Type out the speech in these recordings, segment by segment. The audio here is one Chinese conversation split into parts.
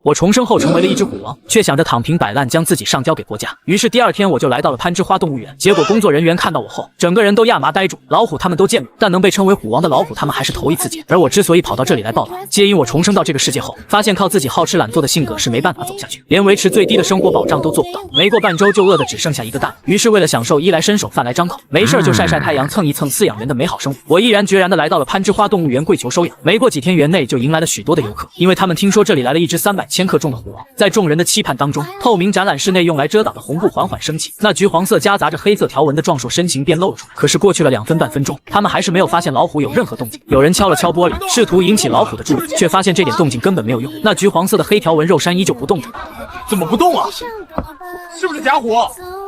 我重生后成为了一只虎王，却想着躺平摆烂，将自己上交给国家。于是第二天我就来到了攀枝花动物园。结果工作人员看到我后，整个人都亚麻呆住。老虎他们都见过，但能被称为虎王的老虎他们还是头一次见。而我之所以跑到这里来报道，皆因我重生到这个世界后，发现靠自己好吃懒做的性格是没办法走下去，连维持最低的生活保障都做不到。没过半周就饿得只剩下一个蛋。于是为了享受衣来伸手饭来张口，没事就晒晒太阳，蹭一蹭饲养员的美好生活，我毅然决然的来到了攀枝花动物园跪求收养。没过几天，园内就迎来了许多的游客，因为他们听说这里来了一只300千克重的虎王。在众人的期盼当中，透明展览室内用来遮挡的红布缓缓升起，那橘黄色夹杂着黑色条纹的壮硕身形便露了出来。可是过去了2分半分钟，他们还是没有发现老虎有任何动静。有人敲了敲玻璃，试图引起老虎的注意，却发现这点动静根本没有用，那橘黄色的黑条纹肉衫依旧不动着。怎么不动啊？是不是假虎？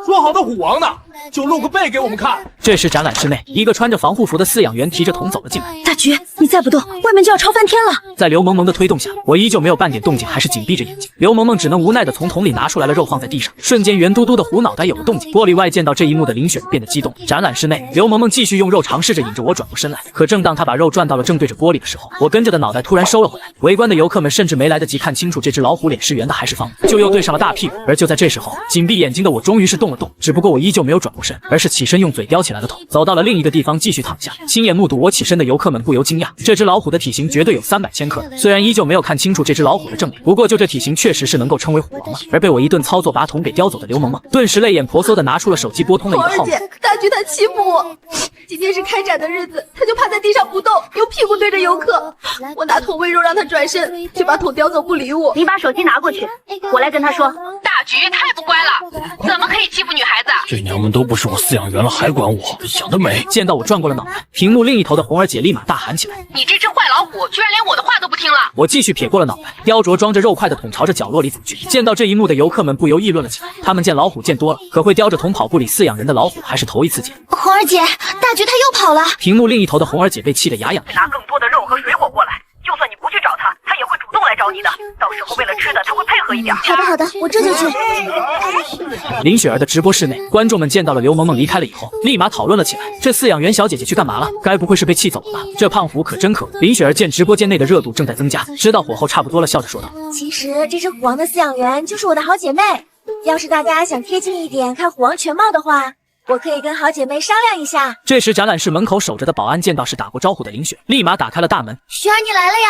说好的虎王呢？就露个背给我们看。这时展览室内，一个穿着防护服的饲养员提着桶走了进来。大橘，你再不动，外面就要吵翻天了。在刘萌萌的推动下，我依旧没有半点动静，还是紧闭着眼睛。刘萌萌只能无奈的从桶里拿出来了肉放在地上，瞬间圆嘟嘟的虎脑袋有了动静。玻璃外见到这一幕的林雪儿变得激动。展览室内，刘萌萌继续用肉尝试着引着我转过身来，可正当她把肉转到了正对着玻璃的时候，我跟着的脑袋突然收了回来。围观的游客们甚至没来得及看清楚这只老虎脸是圆的还是方的，就又对上了大屁股。而就在这时候，紧闭眼睛的我终于是动了动，只不过我依旧没有转过身，而是起身用嘴叼起来了桶，走到了另一个地方继续躺下。亲眼目睹我起身的游客们不由惊讶，这只老虎的体型绝对有300千克，虽然依旧没有看清楚这只老虎的正脸，不过就这体型确实是能够称为虎王了。而被我一顿操作把桶给叼走的刘萌萌，顿时泪眼婆娑的拿出了手机拨通了一个号码。姐，大橘他欺负我，今天是开展的日子，他就趴在地上不动，用屁股对着游客。我拿桶喂肉让他转身，却把桶叼走不理我。你把手机拿过去，我来跟他说。大橘太不乖了，怎么可以欺负女孩子？这娘们都不是我饲养员了，还管我，想得美！见到我转过了脑袋，屏幕另一头的红儿姐立马大喊起来：“你这只坏老虎，居然连我的话都不听了！”我继续撇过了脑袋，雕琢装着肉块的桶朝着角落里走去。见到这一幕的游客们不由议论了起来，他们见老虎见多了，可会叼着桶跑步里饲养人的老虎还是头一次见。红儿姐，大橘他又跑了。屏幕另一头的红儿姐被气得牙痒。拿更多的肉和水果过来，就算你不去找他，他也会主动来找你的。到时候为了吃的，他会配合一点。好的好的，我这就去。林雪儿的直播室内，观众们见到了刘萌萌离开了以后，立马讨论了起来。这饲养员小姐姐去干嘛了？该不会是被气走了吧？这胖虎可真可恶。林雪儿见直播间内的热度正在增加，知道火候差不多了，笑着说道：“其实这只虎王的饲养员就是我的好姐妹。要是大家想贴近一点看虎王全貌的话，我可以跟好姐妹商量一下。”这时展览室门口守着的保安见到是打过招呼的林雪，立马打开了大门。雪儿你来了呀，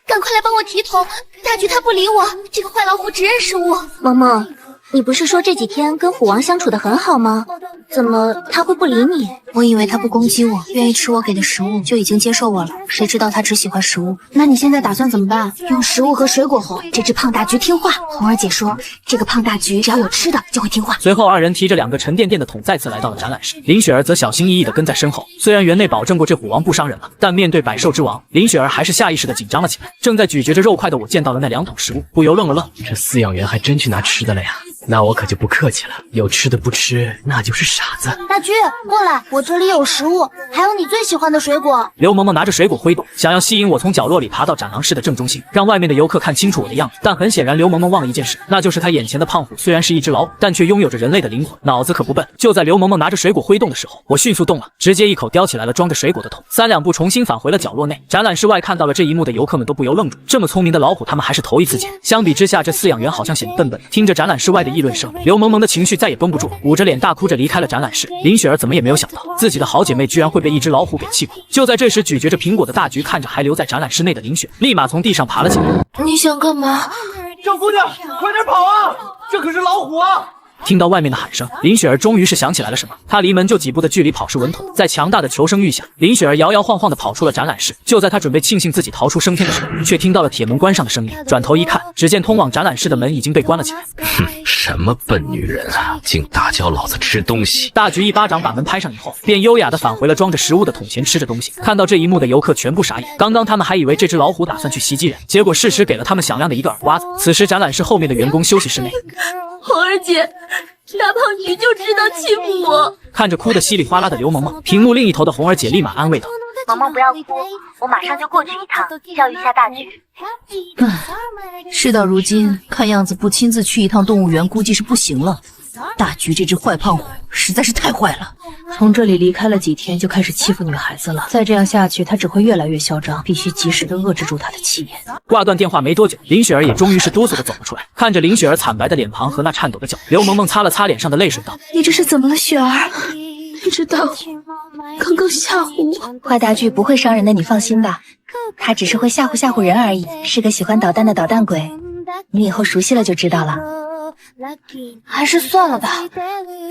赶快来帮我提桶，大橘他不理我，这个坏老虎只认识我。萌萌，你不是说这几天跟虎王相处得很好吗？怎么他会不理你？我以为他不攻击我，愿意吃我给的食物，就已经接受我了。谁知道他只喜欢食物。那你现在打算怎么办？用食物和水果哄这只胖大橘听话。红儿姐说，这个胖大橘只要有吃的就会听话。随后二人提着2个沉甸甸的桶再次来到了展览室，林雪儿则小心翼翼地跟在身后。虽然园内保证过这虎王不伤人了，但面对百兽之王，林雪儿还是下意识地紧张了起来。正在咀嚼着肉块的我见到了那2桶食物，不由愣了愣。这饲养员还真去拿吃的了呀。那我可就不客气了，有吃的不吃，那就是傻子。大橘，过来，我这里有食物，还有你最喜欢的水果。刘萌萌拿着水果挥动，想要吸引我从角落里爬到展廊室的正中心，让外面的游客看清楚我的样子。但很显然，刘萌萌忘了一件事，那就是她眼前的胖虎虽然是一只老虎，但却拥有着人类的灵魂，脑子可不笨。就在刘萌萌拿着水果挥动的时候，我迅速动了，直接一口叼起来了装着水果的桶，3两步重新返回了角落内。展览室外看到了这一幕的游客们都不由愣住，这么聪明的老虎他们还是头一次见。相比之下，这饲养员好像显得笨笨。听着展览室外的议论声，刘萌萌的情绪再也绷不住，捂着脸大哭着离开了展览室。林雪儿怎么也没有想到，自己的好姐妹居然会被一只老虎给气哭。就在这时，咀嚼着苹果的大橘看着还留在展览室内的林雪，立马从地上爬了起来。你想干嘛？赵姑娘，快点跑啊！这可是老虎啊！听到外面的喊声，林雪儿终于是想起来了什么。她离门就几步的距离跑是稳妥，在强大的求生欲下，林雪儿摇摇晃晃地跑出了展览室。就在她准备庆幸自己逃出升天的时候，却听到了铁门关上的声音。转头一看，只见通往展览室的门已经被关了起来。哼，什么笨女人啊，竟打搅老子吃东西！大橘一巴掌把门拍上以后，便优雅地返回了装着食物的桶前吃着东西。看到这一幕的游客全部傻眼，刚刚他们还以为这只老虎打算去袭击人，结果事实给了他们响亮的一个耳刮子。此时展览室后面的员工休息室内，红儿姐，大胖橘就知道欺负我。看着哭得稀里哗啦的刘萌萌，屏幕另一头的红儿姐立马安慰道：“萌萌不要哭，我马上就过去一趟，教育一下大橘。”事到如今，看样子不亲自去一趟动物园估计是不行了。大橘这只坏胖虎实在是太坏了。从这里离开了几天，就开始欺负女孩子了。再这样下去，他只会越来越嚣张，必须及时的遏制住他的气焰。挂断电话没多久，林雪儿也终于是哆嗦着走了出来。看着林雪儿惨白的脸庞和那颤抖的脚，刘萌萌擦了擦脸上的泪水，道：“你这是怎么了，雪儿？你知道刚刚吓唬我。坏大巨不会伤人的，你放心吧。他只是会吓唬人而已，是个喜欢捣蛋的捣蛋鬼。你以后熟悉了就知道了。还是算了吧，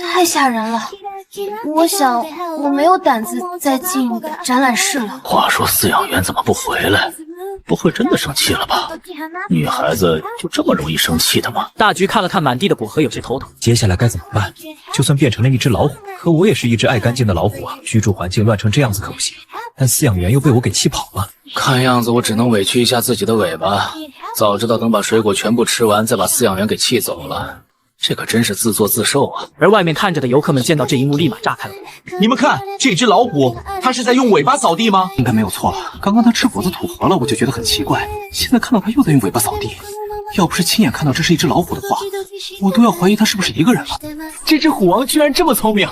太吓人了。我想我没有胆子再进展览室了。话说饲养员怎么不回来？不会真的生气了吧？女孩子就这么容易生气的吗？”大橘看了看满地的果核，有些头疼。接下来该怎么办？就算变成了一只老虎，可我也是一只爱干净的老虎啊！居住环境乱成这样子可不行。但饲养员又被我给气跑了。看样子我只能委屈一下自己的尾巴。早知道等把水果全部吃完，再把饲养员给气走了。这可真是自作自受啊！而外面看着的游客们见到这一幕，立马炸开了火。你们看，这只老虎，它是在用尾巴扫地吗？应该没有错。刚刚它吃果子吐核了，我就觉得很奇怪。现在看到它又在用尾巴扫地，要不是亲眼看到这是一只老虎的话，我都要怀疑它是不是一个人了。这只虎王居然这么聪明，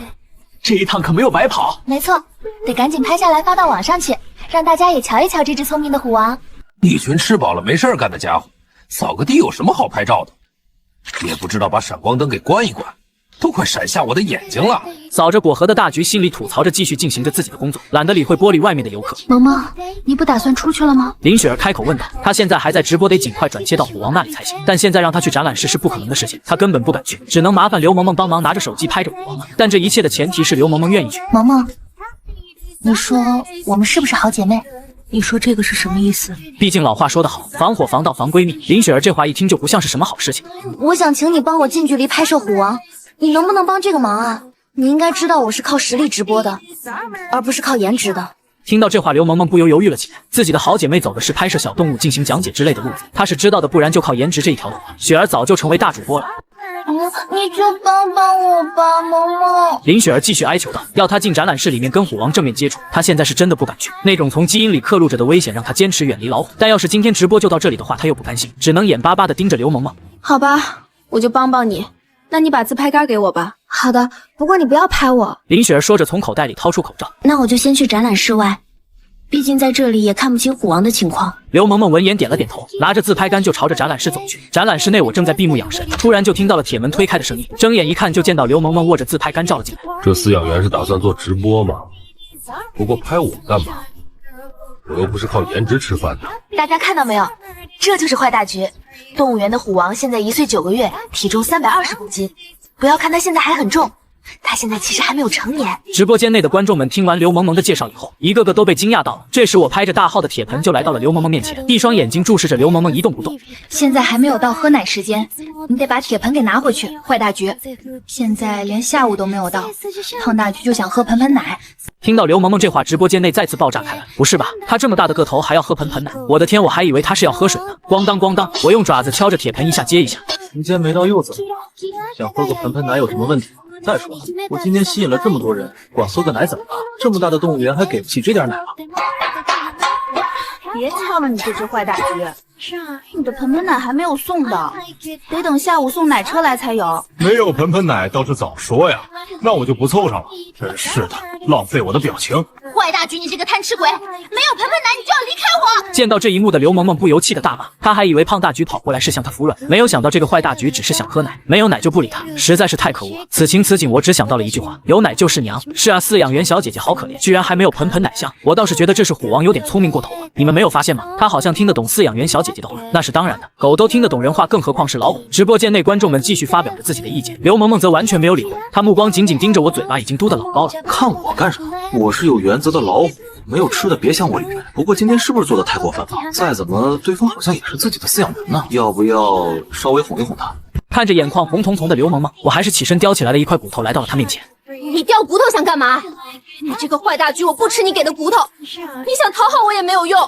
这一趟可没有白跑。没错，得赶紧拍下来发到网上去，让大家也瞧一瞧这只聪明的虎王。一群吃饱了没事干的家伙，扫个地有什么好拍照的？也不知道把闪光灯给关一关，都快闪瞎我的眼睛了。扫着果核的大橘心里吐槽着，继续进行着自己的工作，懒得理会玻璃外面的游客。萌萌，你不打算出去了吗？林雪儿开口问道。她现在还在直播，得尽快转切到虎王那里才行。但现在让她去展览室是不可能的事情，她根本不敢去，只能麻烦刘萌萌帮忙拿着手机拍着虎王了。但这一切的前提是刘萌萌愿意去。萌萌，你说我们是不是好姐妹？你说这个是什么意思？毕竟老话说得好，防火防盗防闺蜜。林雪儿这话一听就不像是什么好事情。我想请你帮我近距离拍摄虎王，你能不能帮这个忙啊？你应该知道我是靠实力直播的，而不是靠颜值的。听到这话，刘萌萌不由犹豫了起来。自己的好姐妹走的是拍摄小动物进行讲解之类的路子，她是知道的，不然就靠颜值这一条路，雪儿早就成为大主播了。你就帮帮我吧，萌萌。林雪儿继续哀求道，要她进展览室里面跟虎王正面接触，她现在是真的不敢去。那种从基因里刻录着的危险让她坚持远离老虎。但要是今天直播就到这里的话，她又不甘心，只能眼巴巴地盯着刘萌萌。好吧，我就帮帮你。那你把自拍杆给我吧。好的，不过你不要拍我。林雪儿说着，从口袋里掏出口罩。那我就先去展览室外，毕竟在这里也看不清虎王的情况。刘萌萌闻言点了点头，拿着自拍杆就朝着展览室走去。展览室内我正在闭目养神，突然就听到了铁门推开的声音，睁眼一看就见到刘萌萌握着自拍杆照了进来。这饲养员是打算做直播吗？不过拍我干嘛？我又不是靠颜值吃饭的。大家看到没有？这就是坏大橘，动物园的虎王现在1岁9个月，体重320公斤。不要看他现在还很重，他现在其实还没有成年。直播间内的观众们听完刘萌萌的介绍以后，一个个都被惊讶到了。这时我拍着大号的铁盆就来到了刘萌萌面前，一双眼睛注视着刘萌萌一动不动。现在还没有到喝奶时间，你得把铁盆给拿回去。坏大橘，现在连下午都没有到，胖大橘就想喝盆盆奶。听到刘萌萌这话，直播间内再次爆炸开来。不是吧，她这么大的个头还要喝盆盆奶？我的天，我还以为她是要喝水呢。咣当咣当，我用爪子敲着铁盆，一下接一下。时间没到又怎么了？想喝个盆盆奶有什么问题吗？再说了，我今天吸引了这么多人，光喝个奶怎么了？这么大的动物园还给不起这点奶吗？别敲了你这只坏大橘，你的盆盆奶还没有送的，得等下午送奶车来才有。没有盆盆奶倒是早说呀，那我就不凑上了。真是的，浪费我的表情。坏大橘，你这个贪吃鬼，没有盆盆奶你就要离开我！见到这一幕的刘萌萌不由气的大骂，她还以为胖大橘跑过来是向她服软，没有想到这个坏大橘只是想喝奶，没有奶就不理她，实在是太可恶了。此情此景，我只想到了一句话：有奶就是娘。是啊，饲养员小姐姐好可怜，居然还没有盆盆奶香。我倒是觉得这是虎王有点聪明过头了，你们没有发现吗？他好像听得懂饲养员小姐姐的话，那是当然的，狗都听得懂人话，更何况是老虎。直播间内观众们继续发表着自己的意见，刘萌萌则完全没有理会，她目光紧紧盯着我，嘴巴已经嘟得老高了。看我干什么？我是有原则的老虎，没有吃的别想我里面。不过今天是不是做的太过分了？再怎么，对方好像也是自己的饲养员呢，要不要稍微哄一哄他？看着眼眶红彤彤的刘萌萌，我还是起身叼起来了一块骨头，来到了她面前。你叼骨头想干嘛？你这个坏大橘，我不吃你给的骨头，你想讨好我也没有用。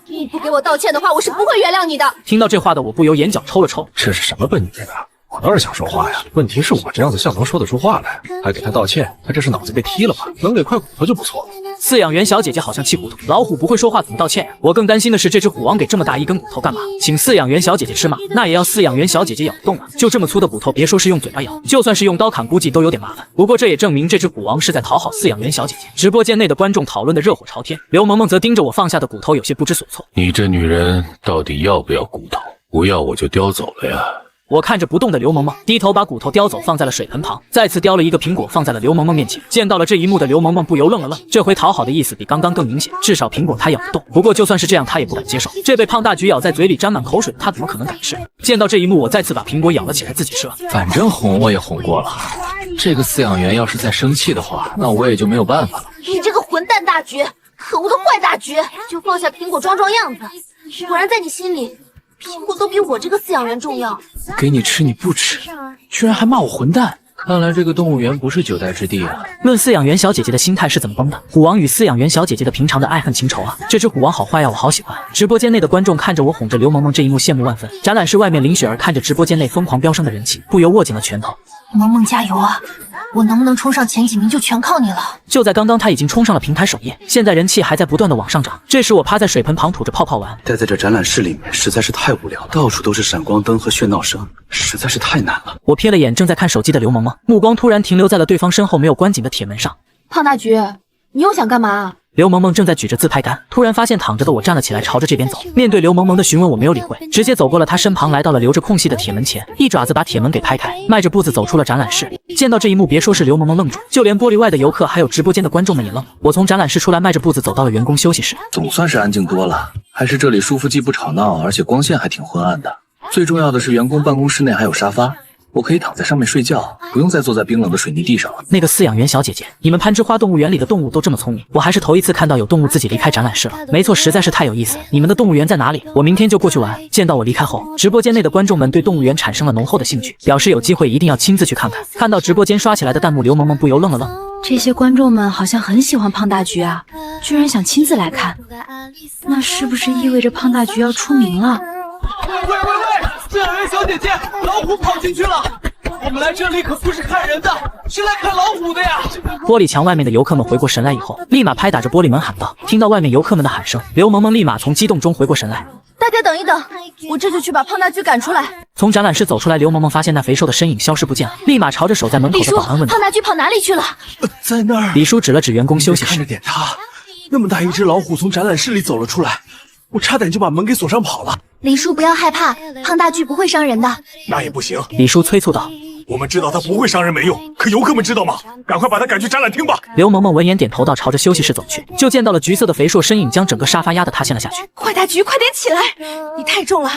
你不给我道歉的话，我是不会原谅你的。听到这话的我不由眼角抽了抽，这是什么笨女人啊！我倒是想说话呀，问题是我这样子像能说得出话来，还给他道歉，他这是脑子被踢了吧？能给块骨头就不错了。饲养员小姐姐好像气糊涂，老虎不会说话怎么道歉呀？我更担心的是这只虎王给这么大一根骨头干嘛？请饲养员小姐姐吃吗？那也要饲养员小姐姐咬动啊！就这么粗的骨头，别说是用嘴巴咬，就算是用刀砍，估计都有点麻烦。不过这也证明这只虎王是在讨好饲养员小姐姐。直播间内的观众讨论的热火朝天，刘萌萌则盯着我放下的骨头，有些不知所措。你这女人到底要不要骨头？不要我就叼走了呀！我看着不动的刘萌萌，低头把骨头叼走，放在了水盆旁，再次叼了一个苹果放在了刘萌萌面前。见到了这一幕的刘萌萌不由愣了愣，这回讨好的意思比刚刚更明显，至少苹果她咬不动。不过就算是这样，她也不敢接受，这被胖大橘咬在嘴里沾满口水，她怎么可能敢吃？见到这一幕，我再次把苹果咬了起来，自己吃了。反正哄我也哄过了，这个饲养员要是再生气的话，那我也就没有办法了。你这个混蛋大橘，可恶的坏大橘，就放下苹果装装样子，果然在你心里，苹果都比我这个饲养员重要。给你吃你不吃，居然还骂我混蛋！看来这个动物园不是久待之地啊。论饲养员小姐姐的心态是怎么崩的？虎王与饲养员小姐姐的平常的爱恨情仇啊，这只虎王好坏呀，我好喜欢。直播间内的观众看着我哄着刘萌萌这一幕，羡慕万分。展览室外面，林雪儿看着直播间内疯狂飙升的人气，不由握紧了拳头。萌萌加油啊！我能不能冲上前几名就全靠你了。就在刚刚，他已经冲上了平台首页，现在人气还在不断的往上涨。这时我趴在水盆旁吐着泡泡玩，待在这展览室里面实在是太无聊了，到处都是闪光灯和喧闹声，实在是太难了。我瞥了眼正在看手机的刘萌萌，目光突然停留在了对方身后没有关紧的铁门上。胖大橘，你又想干嘛？刘萌萌正在举着自拍杆，突然发现躺着的我站了起来，朝着这边走。面对刘萌萌的询问，我没有理会，直接走过了她身旁，来到了留着空隙的铁门前，一爪子把铁门给拍开，迈着步子走出了展览室。见到这一幕，别说是刘萌萌愣住，就连玻璃外的游客还有直播间的观众们也愣了。我从展览室出来，迈着步子走到了员工休息室。总算是安静多了，还是这里舒服，既不吵闹，而且光线还挺昏暗的。最重要的是，员工办公室内还有沙发，我可以躺在上面睡觉，不用再坐在冰冷的水泥地上了。那个饲养员小姐姐，你们攀枝花动物园里的动物都这么聪明，我还是头一次看到有动物自己离开展览室了。没错，实在是太有意思。你们的动物园在哪里？我明天就过去玩。见到我离开后，直播间内的观众们对动物园产生了浓厚的兴趣，表示有机会一定要亲自去看看。看到直播间刷起来的弹幕，刘萌萌不由愣了愣。这些观众们好像很喜欢胖大橘啊，居然想亲自来看，那是不是意味着胖大橘要出名了？喂，饲养员小姐姐，老虎跑进去了。我们来这里可不是看人的，是来看老虎的呀！玻璃墙外面的游客们回过神来以后，立马拍打着玻璃门喊道。听到外面游客们的喊声，刘萌萌立马从激动中回过神来。大家等一等，我这就去把胖大橘赶出来。从展览室走出来，刘萌萌发现那肥瘦的身影消失不见了，立马朝着守在门口的保安问道：胖大橘跑哪里去了？在那儿。李叔指了指员工休息室，看着点他，那么大一只老虎从展览室里走了出来，我差点就把门给锁上跑了。李叔不要害怕，胖大橘不会伤人的。那也不行，李叔催促道。我们知道他不会伤人没用，可游客们知道吗？赶快把他赶去展览厅吧。刘萌萌闻言点头道，朝着休息室走去，就见到了橘色的肥硕身影将整个沙发压得塌陷了下去。坏大橘，快点起来，你太重了，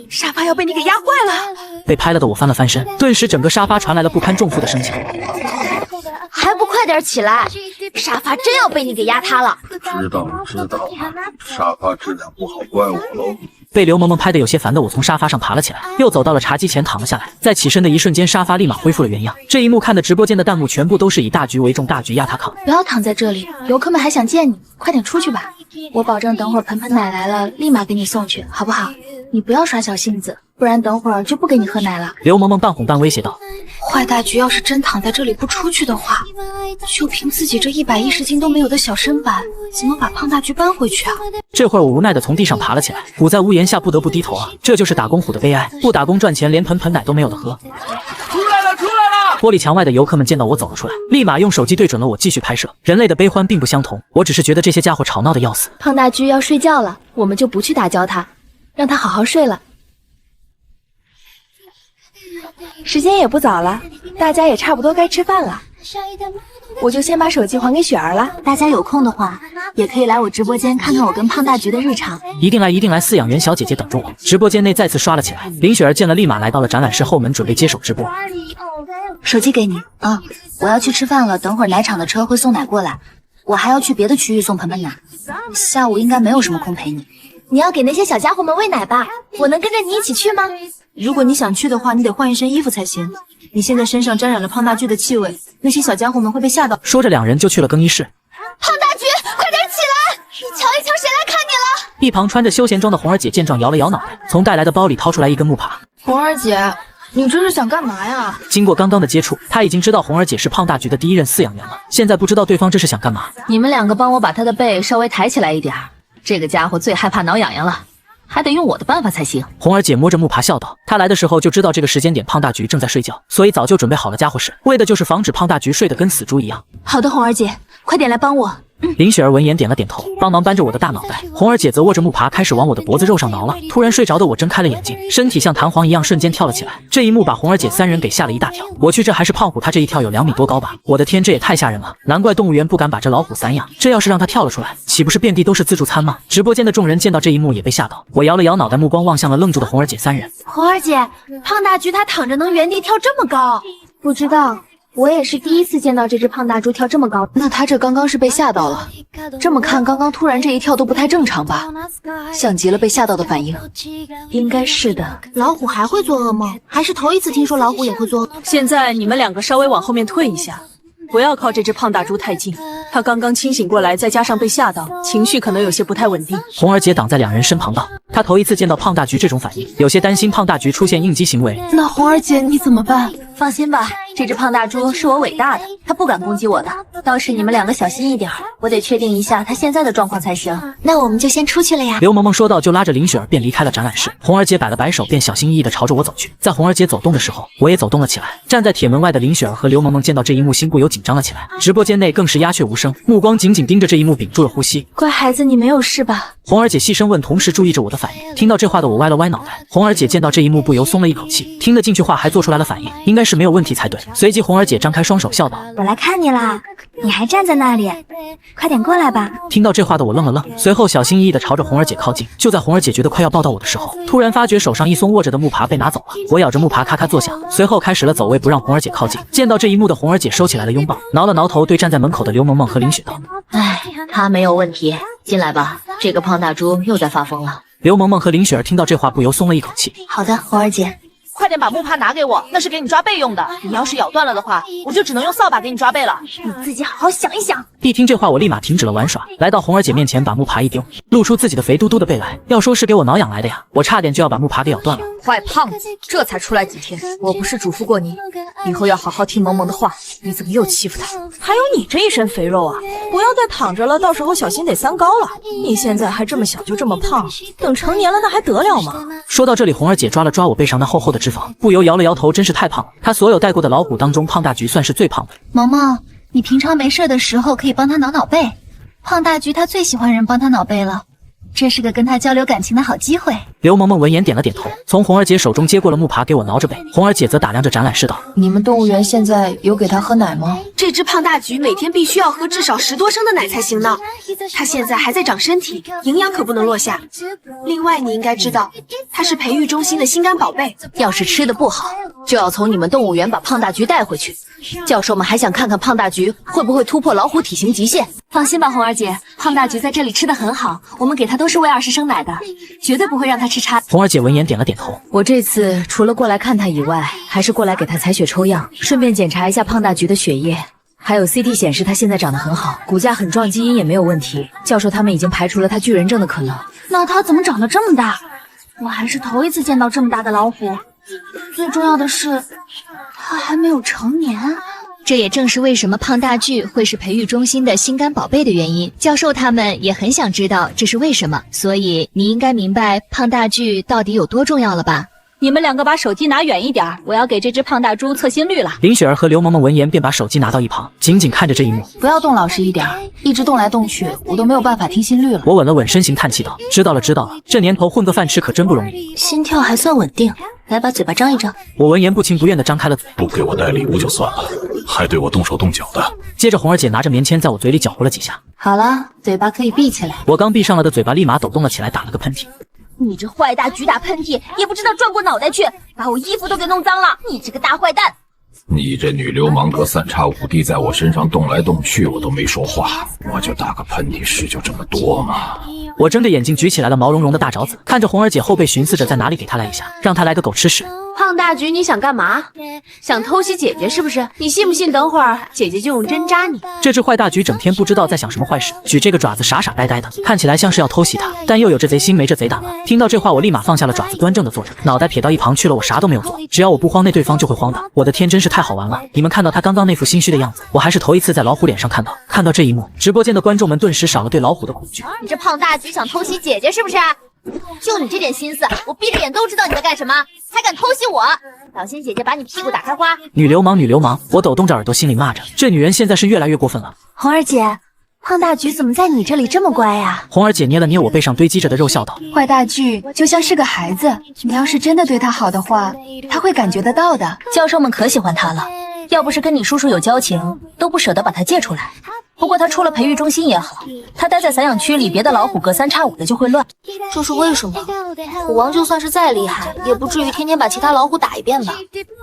沙发要被你给压坏了。被拍了的我翻了翻身，顿时整个沙发传来了不堪重负的声响。还不快点起来，沙发真要被你给压塌了。知道了，沙发质量不好怪我喽。被刘萌萌拍得有些烦的我从沙发上爬了起来，又走到了茶几前躺了下来。在起身的一瞬间，沙发立马恢复了原样。这一幕看的直播间的弹幕全部都是以大局为重，大局压他扛。不要躺在这里，游客们还想见你，快点出去吧。我保证等会儿盆盆奶来了，立马给你送去，好不好？你不要耍小性子，不然等会儿就不给你喝奶了。刘萌萌半哄半威胁道。坏大橘要是真躺在这里不出去的话，就凭自己这110斤都没有的小身板，怎么把胖大橘搬回去啊？这会儿我无奈的从地上爬了起来，虎在屋檐下不得不低头啊，这就是打工虎的悲哀，不打工赚钱连盆盆奶都没有的喝。出来了！玻璃墙外的游客们见到我走了出来，立马用手机对准了我继续拍摄。人类的悲欢并不相同，我只是觉得这些家伙吵闹的要死。胖大橘要睡觉了，我们就不去打搅他，让他好好睡了。时间也不早了，大家也差不多该吃饭了，我就先把手机还给雪儿了。大家有空的话，也可以来我直播间看看我跟胖大橘的日常。一定来，饲养员小姐姐等着我。直播间内再次刷了起来，林雪儿见了立马来到了展览室后门，准备接手直播。手机给你啊，我要去吃饭了，等会儿奶场的车会送奶过来，我还要去别的区域送盆盆奶，下午应该没有什么空陪你。你要给那些小家伙们喂奶吧？我能跟着你一起去吗？如果你想去的话，你得换一身衣服才行。你现在身上沾染了胖大橘的气味，那些小家伙们会被吓到。说着，两人就去了更衣室。胖大橘，快点起来！你瞧一瞧，谁来看你了？一旁穿着休闲装的红儿姐见状摇了摇脑袋，从带来的包里掏出来一根木耙。红儿姐，你这是想干嘛呀？经过刚刚的接触，他已经知道红儿姐是胖大局的第一任饲养员了。现在不知道对方这是想干嘛。你们两个帮我把他的背稍微抬起来一点，这个家伙最害怕挠痒痒了，还得用我的办法才行。红儿姐摸着木耙笑道：“她来的时候就知道这个时间点胖大局正在睡觉，所以早就准备好了家伙事，为的就是防止胖大局睡得跟死猪一样。”好的，红儿姐，快点来帮我。林雪儿闻言点了点头，帮忙扳着我的大脑袋。红儿姐则握着木耙开始往我的脖子肉上挠了。突然睡着的我睁开了眼睛，身体像弹簧一样瞬间跳了起来。这一幕把红儿姐三人给吓了一大跳。我去，这还是胖虎，他这一跳有2米多高吧？我的天，这也太吓人了！难怪动物园不敢把这老虎散养，这要是让它跳了出来，岂不是遍地都是自助餐吗？直播间的众人见到这一幕也被吓到。我摇了摇脑袋，目光望向了愣住的红儿姐三人。红儿姐，胖大橘它躺着能原地跳这么高？不知道。我也是第一次见到这只胖大猪跳这么高，那它这刚刚是被吓到了。这么看，刚刚突然这一跳都不太正常吧？像极了被吓到的反应。应该是的。老虎还会做噩梦？还是头一次听说老虎也会做噩梦？现在你们两个稍微往后面退一下，不要靠这只胖大猪太近。它刚刚清醒过来，再加上被吓到，情绪可能有些不太稳定。红儿姐挡在两人身旁道：“她头一次见到胖大局这种反应，有些担心胖大局出现应激行为。”那红儿姐你怎么办？放心吧，这只胖大猪是我伟大的，它不敢攻击我的。倒是你们两个小心一点，我得确定一下它现在的状况才行。那我们就先出去了呀。刘萌萌说道，就拉着林雪儿便离开了展览室。红儿姐摆了摆手，便小心翼翼地朝着我走去。在红儿姐走动的时候，我也走动了起来。站在铁门外的林雪儿和刘萌萌见到这一幕，心不由紧张了起来。直播间内更是鸦雀无声，目光紧紧盯着这一幕，屏住了呼吸。乖孩子，你没有事吧？红儿姐细声问，同时注意着我的反应。听到这话的我歪了歪脑袋。红儿姐见到这一幕不由松了一口气，听得进去话还做出来了反应，应该是没有问题才对。随即红儿姐张开双手笑道：“我来看你啦，你还站在那里，快点过来吧。”听到这话的我愣了愣，随后小心翼翼地朝着红儿姐靠近。就在红儿姐觉得快要抱到我的时候，突然发觉手上一松握着的木耙被拿走了。我咬着木耙咔咔作响，随后开始了走位，不让红儿姐靠近。见到这一幕的红儿姐收起来了拥抱，挠了挠头，对站在门口的刘萌萌和林雪道：“哎，他没有问题，进来吧。这个胖大猪又在发疯了。”刘萌萌和林雪儿听到这话不由松了一口气。好的，红儿姐。快点把木耙拿给我，那是给你抓背用的。你要是咬断了的话，我就只能用扫把给你抓背了。你自己好好想一想。一听这话，我立马停止了玩耍，来到红儿姐面前，把木耙一丢，露出自己的肥嘟嘟的背来。要说是给我挠痒来的呀，我差点就要把木耙给咬断了。坏胖子，这才出来几天，我不是嘱咐过你，以后要好好听萌萌的话。你怎么又欺负她？还有你这一身肥肉啊，不要再躺着了，到时候小心得3高了。你现在还这么小就这么胖，等成年了那还得了吗？说到这里，红儿姐抓了抓我背上那厚厚的脂肪，不由摇了摇头，真是太胖了。她所有带过的老虎当中，胖大局算是最胖的。萌萌，你平常没事的时候可以帮他挠挠背，胖大局他最喜欢人帮他挠背了，这是个跟他交流感情的好机会。刘萌萌闻言点了点头，从红儿姐手中接过了木耙给我挠着背。红儿姐则打量着展览室道：“你们动物园现在有给他喝奶吗？”这只胖大橘每天必须要喝至少10多升的奶才行呢。它现在还在长身体，营养可不能落下。另外，你应该知道，它是培育中心的心肝宝贝。要是吃的不好，就要从你们动物园把胖大橘带回去。教授们还想看看胖大橘会不会突破老虎体型极限。放心吧，红儿姐，胖大橘在这里吃的很好，我们给它都是喂20升奶的，绝对不会让它吃差。红儿姐闻言点了点头。我这次除了过来看他以外，还是过来给他采血抽样，顺便检查一下胖大橘的血液。还有 CT 显示他现在长得很好，骨架很壮，基因也没有问题。教授他们已经排除了他巨人症的可能。那他怎么长得这么大？我还是头一次见到这么大的老虎。最重要的是，他还没有成年。这也正是为什么胖大巨会是培育中心的心肝宝贝的原因。教授他们也很想知道这是为什么，所以你应该明白胖大巨到底有多重要了吧？你们两个把手机拿远一点，我要给这只胖大猪测心率了。林雪儿和刘萌萌闻言便把手机拿到一旁，紧紧看着这一幕。不要动老实一点，一直动来动去，我都没有办法听心率了。我稳了稳身形，叹气道：“知道了，知道了。这年头混个饭吃可真不容易。”心跳还算稳定，来把嘴巴张一张。我闻言不情不愿地张开了嘴。不给我带礼物就算了，还对我动手动脚的。接着红儿姐拿着棉签在我嘴里搅和了几下。好了，嘴巴可以闭起来。我刚闭上了的嘴巴立马抖动了起来，打了个喷嚏。你这坏大橘打喷嚏也不知道转过脑袋去，把我衣服都给弄脏了！你这个大坏蛋！你这女流氓哥三叉五弟在我身上动来动去，我都没说话，我就打个喷嚏，事就这么多吗？我睁着眼睛举起来了毛茸茸的大爪子，看着红儿姐后背，寻思着在哪里给她来一下，让她来个狗吃屎。胖大橘，你想干嘛？想偷袭姐姐是不是？你信不信等会儿姐姐就用针扎你？这只坏大橘整天不知道在想什么坏事，举这个爪子傻傻呆呆的，看起来像是要偷袭他，但又有这贼心没这贼胆了。听到这话，我立马放下了爪子，端正的坐着，脑袋撇到一旁去了。我啥都没有做，只要我不慌，那对方就会慌的。我的天，真是太好玩了！你们看到他刚刚那副心虚的样子，我还是头一次在老虎脸上看到。看到这一幕，直播间的观众们顿时少了对老虎的恐惧。你这胖大橘想偷袭姐姐是不是？就你这点心思，我闭着眼都知道你在干什么，还敢偷袭我！小心姐姐把你屁股打开花！女流氓，女流氓！我抖动着耳朵，心里骂着，这女人现在是越来越过分了。红儿姐，胖大橘怎么在你这里这么乖呀？红儿姐捏了捏我背上堆积着的肉，笑道：坏大橘就像是个孩子，你要是真的对他好的话，他会感觉得到的。教授们可喜欢他了，要不是跟你叔叔有交情，都不舍得把他借出来。不过他出了培育中心也好，他待在散养区里，别的老虎隔三差五的就会乱。这是为什么？虎王就算是再厉害，也不至于天天把其他老虎打一遍吧？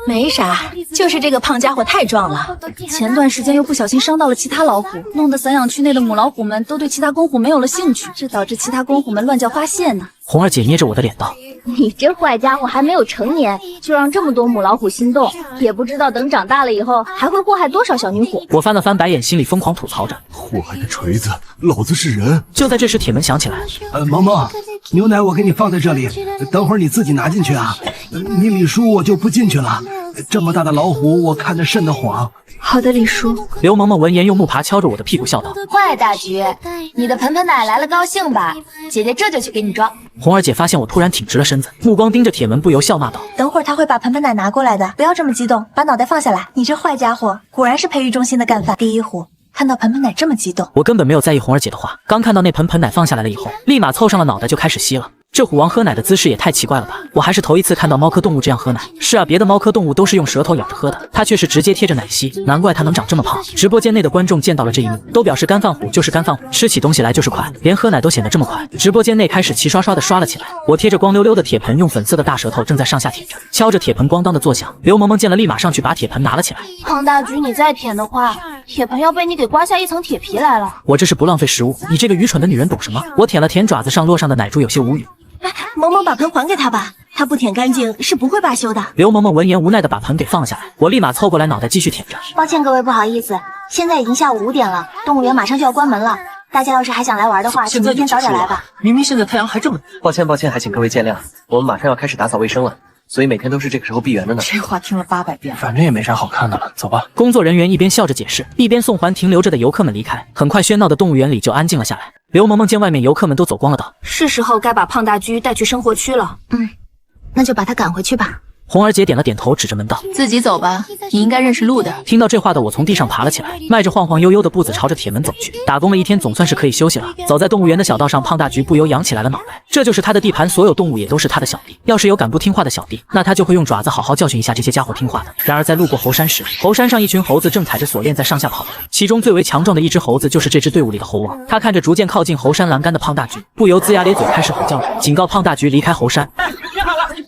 没啥，就是这个胖家伙太壮了，前段时间又不小心伤到了其他老虎，弄得散养区内的母老虎们都对其他公虎没有了兴趣，这导致其他公虎们乱叫发泄呢。红儿姐捏着我的脸道：你这坏家伙还没有成年，就让这么多母老虎心动，也不知道等长大了以后还会祸害多少小女虎。我翻了翻白眼，心里疯狂吐槽着：祸害个锤子，老子是人！就在这时，铁门响起来。萌萌，牛奶我给你放在这里，等会儿你自己拿进去啊。你李叔我就不进去了，这么大的老虎我看着瘆得慌。好的，李叔。刘萌萌闻言用木耙敲着我的屁股，笑道：坏大橘，你的盆盆奶来了，高兴吧？姐姐这就去给你装。红儿姐发现我突然挺直了身子，目光盯着铁门，不由笑骂道：等会儿他会把盆盆奶拿过来的，不要这么激动，把脑袋放下来。你这坏家伙，果然是培育中心的干饭。第一虎看到盆盆奶这么激动，我根本没有在意红儿姐的话，刚看到那盆盆奶放下来了以后，立马凑上了脑袋就开始吸了。这虎王喝奶的姿势也太奇怪了吧！我还是头一次看到猫科动物这样喝奶。是啊，别的猫科动物都是用舌头咬着喝的，它却是直接贴着奶吸，难怪它能长这么胖。直播间内的观众见到了这一幕，都表示干饭虎就是干饭虎，吃起东西来就是快，连喝奶都显得这么快。直播间内开始齐刷刷的刷了起来。我贴着光溜溜的铁盆，用粉色的大舌头正在上下舔着，敲着铁盆咣当的作响。刘萌萌见了，立马上去把铁盆拿了起来。胖大橘，你再舔的话，铁盆要被你给刮下一层铁皮来了。我这是不浪费食物，你这个愚蠢的女人懂什么？我舔了舔爪子上落上的奶珠，有些无语。萌萌把盆还给他吧，他不舔干净是不会罢休的。刘萌萌闻言无奈的把盆给放了下来，我立马凑过来脑袋继续舔着。抱歉各位，不好意思，现在已经下午5点了，动物园马上就要关门了，大家要是还想来玩的话，请明天早点来吧。明明现在太阳还这么……抱歉，还请各位见谅，我们马上要开始打扫卫生了。所以每天都是这个时候闭园的呢。这话听了800遍，反正也没啥好看的了，走吧。工作人员一边笑着解释，一边送还停留着的游客们离开。很快，喧闹的动物园里就安静了下来。刘萌萌见外面游客们都走光了，道：是时候该把胖大橘带去生活区了。那就把他赶回去吧。红儿姐点了点头，指着门道：自己走吧，你应该认识路的。听到这话的我从地上爬了起来，迈着晃晃悠悠的步子朝着铁门走去。打工了一天，总算是可以休息了。走在动物园的小道上，胖大橘不由扬起来了脑袋。这就是他的地盘，所有动物也都是他的小弟。要是有敢不听话的小弟，那他就会用爪子好好教训一下这些家伙听话的。然而在路过猴山时，猴山上一群猴子正踩着锁链在上下跑，其中最为强壮的一只猴子就是这支队伍里的猴王。他看着逐渐靠近猴山栏杆的胖大橘，不由龇牙咧嘴，开始吼叫着，警告胖大橘离开猴山。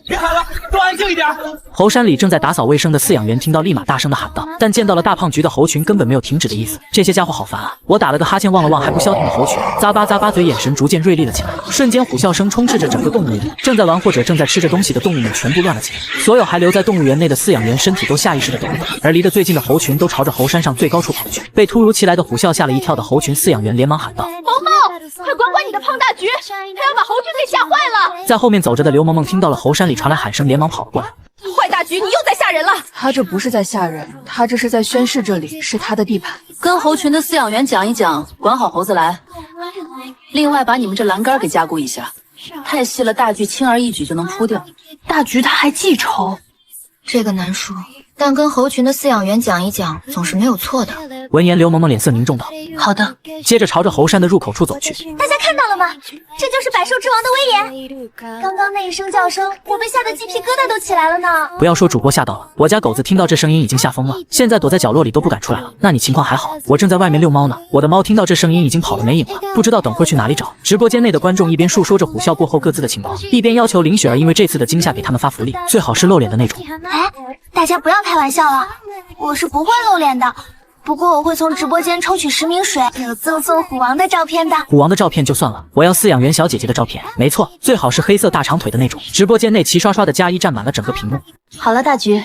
别喊了，都安静一点。猴山里正在打扫卫生的饲养员听到，立马大声的喊道，但见到了大胖橘的猴群根本没有停止的意思。这些家伙好烦啊！我打了个哈欠，望了望还不消停的猴群，咂巴咂巴嘴，眼神逐渐锐利了起来。瞬间虎啸声充斥着整个动物园，正在玩或者正在吃着东西的动物们全部乱了起来。所有还留在动物园内的饲养员身体都下意识的抖了抖，而离得最近的猴群都朝着猴山上最高处跑去。被突如其来的虎啸吓了一跳的猴群饲养员连忙喊道：萌萌，快管管你的胖大橘，他要把猴群给吓坏了。在后面走着的刘萌萌听到了猴山里传来喊声，连忙跑了过来。坏大橘，你又在吓人了！他这不是在吓人，他这是在宣示这里是他的地盘。跟猴群的饲养员讲一讲，管好猴子来。另外把你们这栏杆给加固一下，太细了，大橘轻而易举就能铺掉。大橘他还记仇，这个难说，但跟猴群的饲养员讲一讲，总是没有错的。闻言，刘萌萌脸色凝重道：好的。接着朝着猴山的入口处走去。大家看到了吗？这就是百兽之王的威严。刚刚那一声叫声，我被吓得鸡皮疙瘩都起来了呢。不要说主播吓到了，我家狗子听到这声音已经吓疯了，现在躲在角落里都不敢出来了。那你情况还好，我正在外面遛猫呢。我的猫听到这声音已经跑了没影了，不知道等会儿去哪里找。直播间内的观众一边述说着虎啸过后各自的情况，一边要求林雪儿因为这次的惊吓给他们发福利，最好是露脸的那种。哎，大家不要开玩笑了，我是不会露脸的。不过我会从直播间抽取实名水，有赠送虎王的照片的。虎王的照片就算了，我要饲养员小姐姐的照片。没错，最好是黑色大长腿的那种。直播间内齐刷刷的加一占满了整个屏幕。好了，大橘，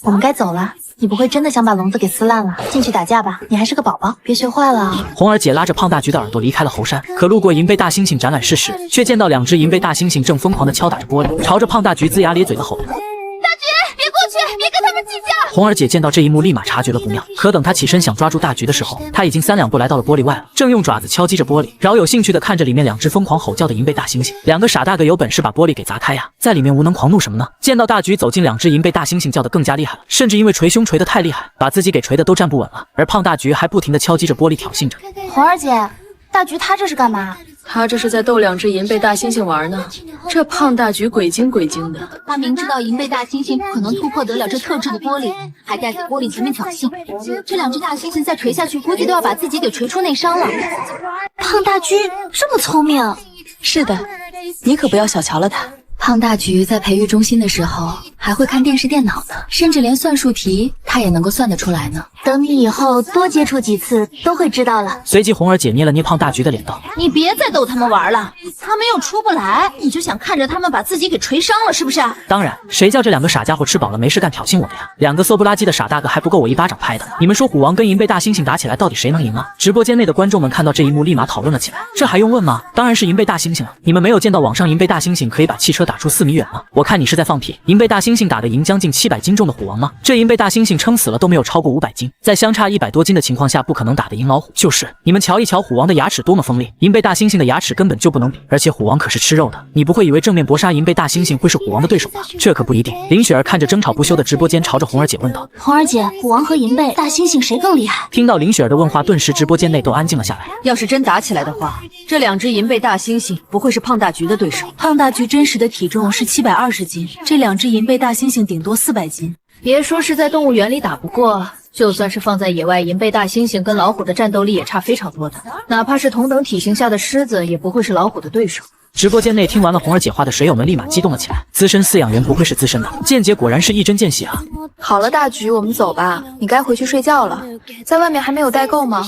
我们该走了。你不会真的想把笼子给撕烂了？进去打架吧，你还是个宝宝，别学坏了啊！红儿姐拉着胖大橘的耳朵离开了猴山，可路过银背大猩猩展览室时，却见到2只银背大猩猩正疯狂地敲打着玻璃，朝着胖大橘龇牙咧嘴的吼着。别过去，别跟他们计较！红儿姐见到这一幕，立马察觉了不妙。可等她起身想抓住大橘的时候，她已经3两步来到了玻璃外了，正用爪子敲击着玻璃，饶有兴趣地看着里面2只疯狂吼叫的银背大猩猩。2个傻大个有本事把玻璃给砸开呀，在里面无能狂怒什么呢？见到大橘走进2只银背大猩猩，叫得更加厉害了，甚至因为捶胸捶得太厉害，把自己给捶得都站不稳了。而胖大橘还不停地敲击着玻璃，挑衅着。红儿姐，大橘他这是干嘛？他这是在逗2只银背大猩猩玩呢。这胖大橘鬼精鬼精的，他明知道银背大猩猩不可能突破得了这特制的玻璃，还站在玻璃前面挑衅。这2只大猩猩再捶下去，估计都要把自己给捶出内伤了。胖大橘这么聪明？是的，你可不要小瞧了他。胖大橘在培育中心的时候还会看电视电脑呢，甚至连算术题他也能够算得出来呢。等你以后多接触几次，都会知道了。随即红儿姐捏了捏胖大橘的脸道：你别再逗他们玩了，他们又出不来，你就想看着他们把自己给捶伤了是不是？当然，谁叫这2个傻家伙吃饱了没事干挑衅我的呀？2个馊不拉几的傻大个还不够我一巴掌拍的？你们说虎王跟银背大猩猩打起来，到底谁能赢啊？直播间内的观众们看到这一幕，立马讨论了起来。这还用问吗？当然是银背大猩猩了。你们没有见到网上银背大猩猩可以把汽车打出4米远吗？我看你是在放屁。银背大猩猩打得赢将近700斤重的虎王吗？这银背大猩猩撑死了都没有超过500斤，在相差100多斤的情况下，不可能打得赢老虎。就是你们瞧一瞧虎王的牙齿多么锋利，银背大猩猩的牙齿根本就不能比。而且虎王可是吃肉的，你不会以为正面搏杀银背大猩猩会是虎王的对手吧？这可不一定。林雪儿看着争吵不休的直播间，朝着红儿姐问道：红儿姐，虎王和银背大猩猩谁更厉害？听到林雪儿的问话，顿时直播间内都安静了下来。要是真打起来的话，这2只银背大猩猩不会是胖大橘的对手。胖大橘真实的体重是720斤，这2只银背大猩猩顶多400斤。别说是在动物园里打不过，就算是放在野外，银背大猩猩跟老虎的战斗力也差非常多的，哪怕是同等体型下的狮子，也不会是老虎的对手。直播间内听完了红儿姐话的水友们立马激动了起来。资深饲养员不愧是资深的，见解果然是一针见血啊！好了，大橘，我们走吧，你该回去睡觉了。在外面还没有代购吗？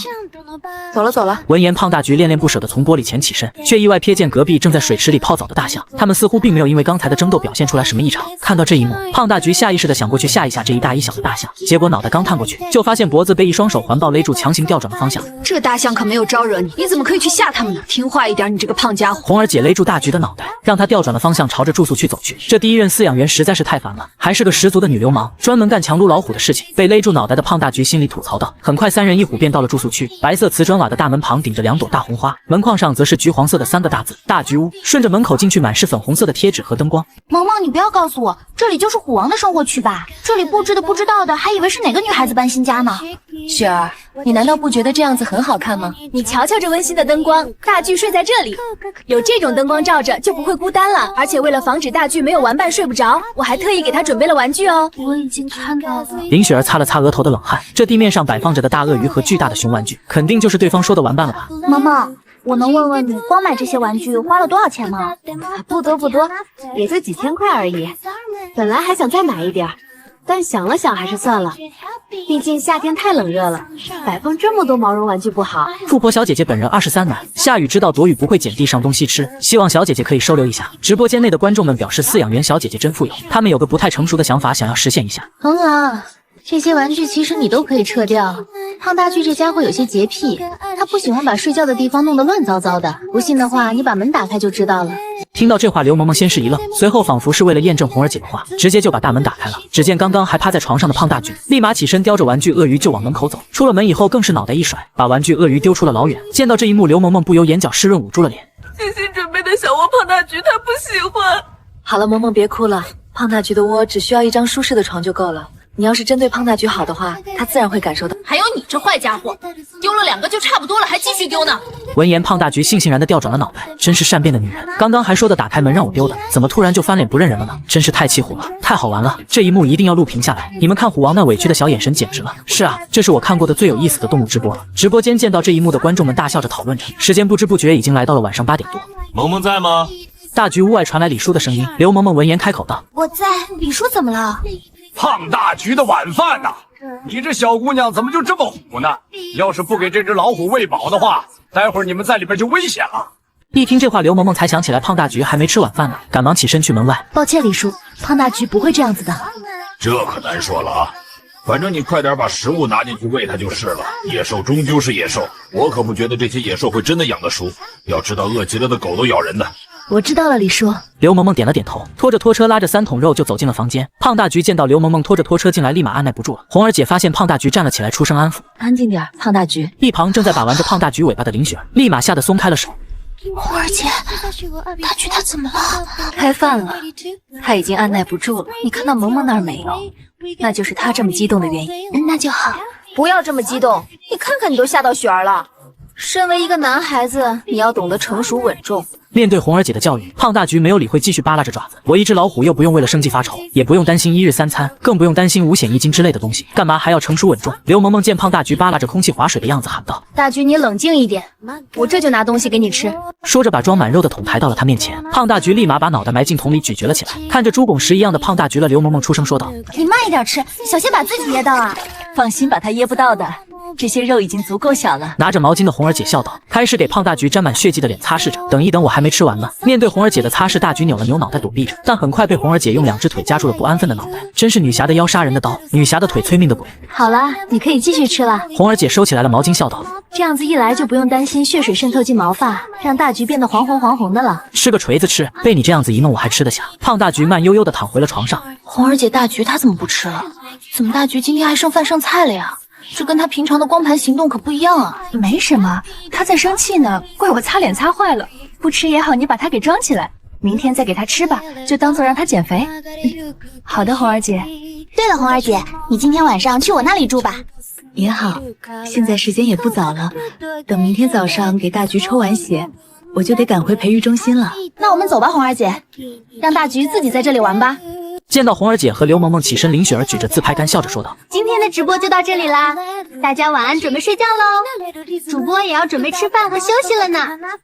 走了走了。闻言，胖大橘恋恋不舍地从玻璃前起身，却意外瞥见隔壁正在水池里泡澡的大象。他们似乎并没有因为刚才的争斗表现出来什么异常。看到这一幕，胖大橘下意识地想过去吓一吓这一大一小的大象，结果脑袋刚探过去，就发现脖子被一双手环抱勒住，强行调转了方向。这大象可没有招惹你，你怎么可以去吓他们呢？听话一点，你这个胖家伙！红儿姐勒住大橘的脑袋，让他调转了方向，朝着住宿区走去。这第一任饲养员实在是太烦了，还是个十足的女流氓，专门干强撸老虎的事情。被勒住脑袋的胖大橘心里吐槽道。很快，3人1虎便到了住宿区。白色瓷砖瓦的大门旁顶着2朵大红花，门框上则是橘黄色的3个大字“大橘屋”。顺着门口进去，满是粉红色的贴纸和灯光。萌萌，你不要告诉我，这里就是虎王的生活区吧？这里布置的不知道的，还以为是哪个女孩子搬新家呢。雪儿，你难道不觉得这样子很好看吗？你瞧瞧这温馨的灯光，大巨睡在这里，有这种灯光照着就不会孤单了。而且为了防止大巨没有玩伴睡不着，我还特意给他准备了玩具哦。我已经看到了。林雪儿擦了擦额头的冷汗，这地面上摆放着的大鳄鱼和巨大的熊玩具，肯定就是对方说的玩伴了吧？萌萌，我能问问你，光买这些玩具花了多少钱吗？不多，也就几千块而已。本来还想再买一点，但想了想还是算了，毕竟夏天太冷热了，摆放这么多毛绒玩具不好。富婆小姐姐本人23男，下雨知道躲雨不会捡地上东西吃，希望小姐姐可以收留一下。直播间内的观众们表示，饲养员小姐姐真富有，他们有个不太成熟的想法，想要实现一下。恒啊，这些玩具其实你都可以撤掉。胖大巨这家伙有些洁癖，他不喜欢把睡觉的地方弄得乱糟糟的。不信的话，你把门打开就知道了。听到这话，刘萌萌先是一愣，随后仿佛是为了验证红儿姐的话，直接就把大门打开了。只见刚刚还趴在床上的胖大巨立马起身，叼着玩具鳄鱼就往门口走。出了门以后，更是脑袋一甩，把玩具鳄鱼丢出了老远。见到这一幕，刘萌萌不由眼角湿润，捂住了脸。精心准备的小窝，胖大橘他不喜欢。好了，萌萌别哭了，胖大橘的窝只需要一张舒适的床就够了。你要是真对胖大橘好的话，他自然会感受到。还有你这坏家伙，丢了2个就差不多了，还继续丢呢。闻言，胖大橘悻悻然地调转了脑袋，真是善变的女人。刚刚还说的打开门让我丢的，怎么突然就翻脸不认人了呢？真是太气虎了，太好玩了！这一幕一定要录屏下来。你们看虎王那委屈的小眼神，简直了。是啊，这是我看过的最有意思的动物直播了。直播间见到这一幕的观众们大笑着讨论着，时间不知不觉已经来到了晚上8点多。萌萌在吗？大橘屋外传来李叔的声音。刘萌萌闻言开口道：“我在。李叔怎么了？”胖大橘的晚饭呐！你这小姑娘怎么就这么虎呢？要是不给这只老虎喂饱的话，待会儿你们在里边就危险了。一听这话，刘萌萌才想起来胖大橘还没吃晚饭呢，赶忙起身去门外。抱歉，李叔，胖大橘不会这样子的。这可难说了啊。反正你快点把食物拿进去喂它就是了。野兽终究是野兽，我可不觉得这些野兽会真的养得熟。要知道，饿极了的狗都咬人的。我知道了，李叔。刘萌萌点了点头，拖着拖车拉着3桶肉就走进了房间。胖大橘见到刘萌萌拖着拖车进来，立马按耐不住了。红儿姐发现胖大橘站了起来，出声安抚：“安静点，胖大橘。”一旁正在把玩着胖大橘尾巴的林雪儿立马吓得松开了手。红儿姐，大橘他怎么了？开饭了，他已经按耐不住了。你看到萌萌那儿没有？那就是他这么激动的原因。那就好。不要这么激动，你看看你都吓到雪儿了。身为一个男孩子，你要懂得成熟稳重。面对红儿姐的教育，胖大橘没有理会，继续扒拉着爪子。我一只老虎又不用为了生计发愁，也不用担心1日3餐，更不用担心5险1金之类的东西，干嘛还要成熟稳重？刘萌萌见胖大橘扒拉着空气划水的样子，喊道：“大橘，你冷静一点，我这就拿东西给你吃。”说着把装满肉的桶抬到了他面前。胖大橘立马把脑袋埋进桶里咀嚼了起来。看着猪拱食一样的胖大橘了，刘萌萌出声说道：“你慢一点吃，小心把自己噎到啊！”放心吧，他噎不到的。这些肉已经足够小了。拿着毛巾的红儿姐笑道，开始给胖大橘沾满血迹的脸擦拭着。等一等，我还没吃完呢。面对红儿姐的擦拭，大橘扭了扭脑袋躲避着，但很快被红儿姐用2只腿夹住了不安分的脑袋。真是女侠的腰杀人的刀，女侠的腿催命的鬼。好了，你可以继续吃了。红儿姐收起来了毛巾，笑道：“这样子一来就不用担心血水渗透进毛发，让大橘变得黄红的了。吃个锤子吃，被你这样子一弄，我还吃得下。”胖大橘慢悠悠地躺回了床上。红儿姐，大橘她怎么不吃了？怎么大橘今天还剩饭剩菜了呀？这跟他平常的光盘行动可不一样啊！没什么，他在生气呢，怪我擦脸擦坏了。不吃也好，你把它给装起来，明天再给他吃吧，就当做让他减肥。好的，红儿姐。对了，红儿姐，你今天晚上去我那里住吧。也好，现在时间也不早了，等明天早上给大橘抽完血，我就得赶回培育中心了。那我们走吧，红儿姐，让大橘自己在这里玩吧。见到红儿姐和刘萌萌起身，林雪儿举着自拍杆笑着说道：“今天的直播就到这里啦，大家晚安，准备睡觉喽。主播也要准备吃饭和休息了呢，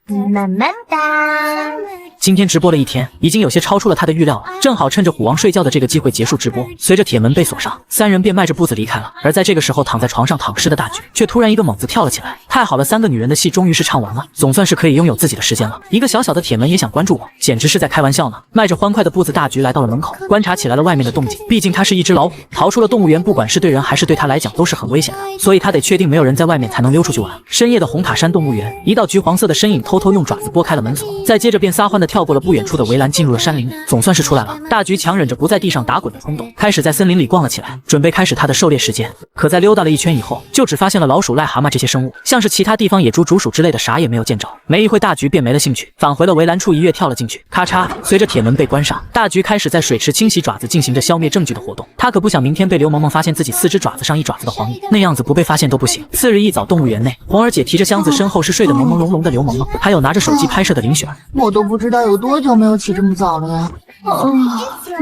么么哒。”今天直播了一天，已经有些超出了他的预料了。正好趁着虎王睡觉的这个机会结束直播。随着铁门被锁上，3人便迈着步子离开了。而在这个时候，躺在床上躺尸的大橘却突然一个猛子跳了起来。太好了，3个女人的戏终于是唱完了，总算是可以拥有自己的时间了。一个小小的铁门也想关注我，简直是在开玩笑呢。迈着欢快的步子，大橘来到了门口，观察起来了外面的动静。毕竟它是一只老虎，逃出了动物园，不管是对人还是对他来讲都是很危险的，所以他得确定没有人在外面才能溜出去玩。深夜的红塔山动物园，一道橘黄色的身影偷偷用爪子拨开了门锁，再接着便撒欢的跳过了不远处的围栏，进入了山林里。总算是出来了，大橘强忍着不在地上打滚的冲动，开始在森林里逛了起来，准备开始他的狩猎时间。可在溜达了一圈以后，就只发现了老鼠、癞蛤蟆这些生物，像是其他地方野猪、竹鼠之类的啥也没有见着。没一会，大橘便没了兴趣，返回了围栏处，一跃跳了进去。咔嚓，随着铁门被关上，大橘开始在水池清洗爪子，进行着消灭证据的活动。他可不想明天被刘萌萌发现自己4只爪子上1爪子的黄衣，那样子不被发现都不行。次日一早，动物园内，红儿姐提着箱子，身后是睡得朦朦胧胧的刘萌萌，还有拿着手机拍摄的林雪儿。我都不知道有多久没有起这么早了呀。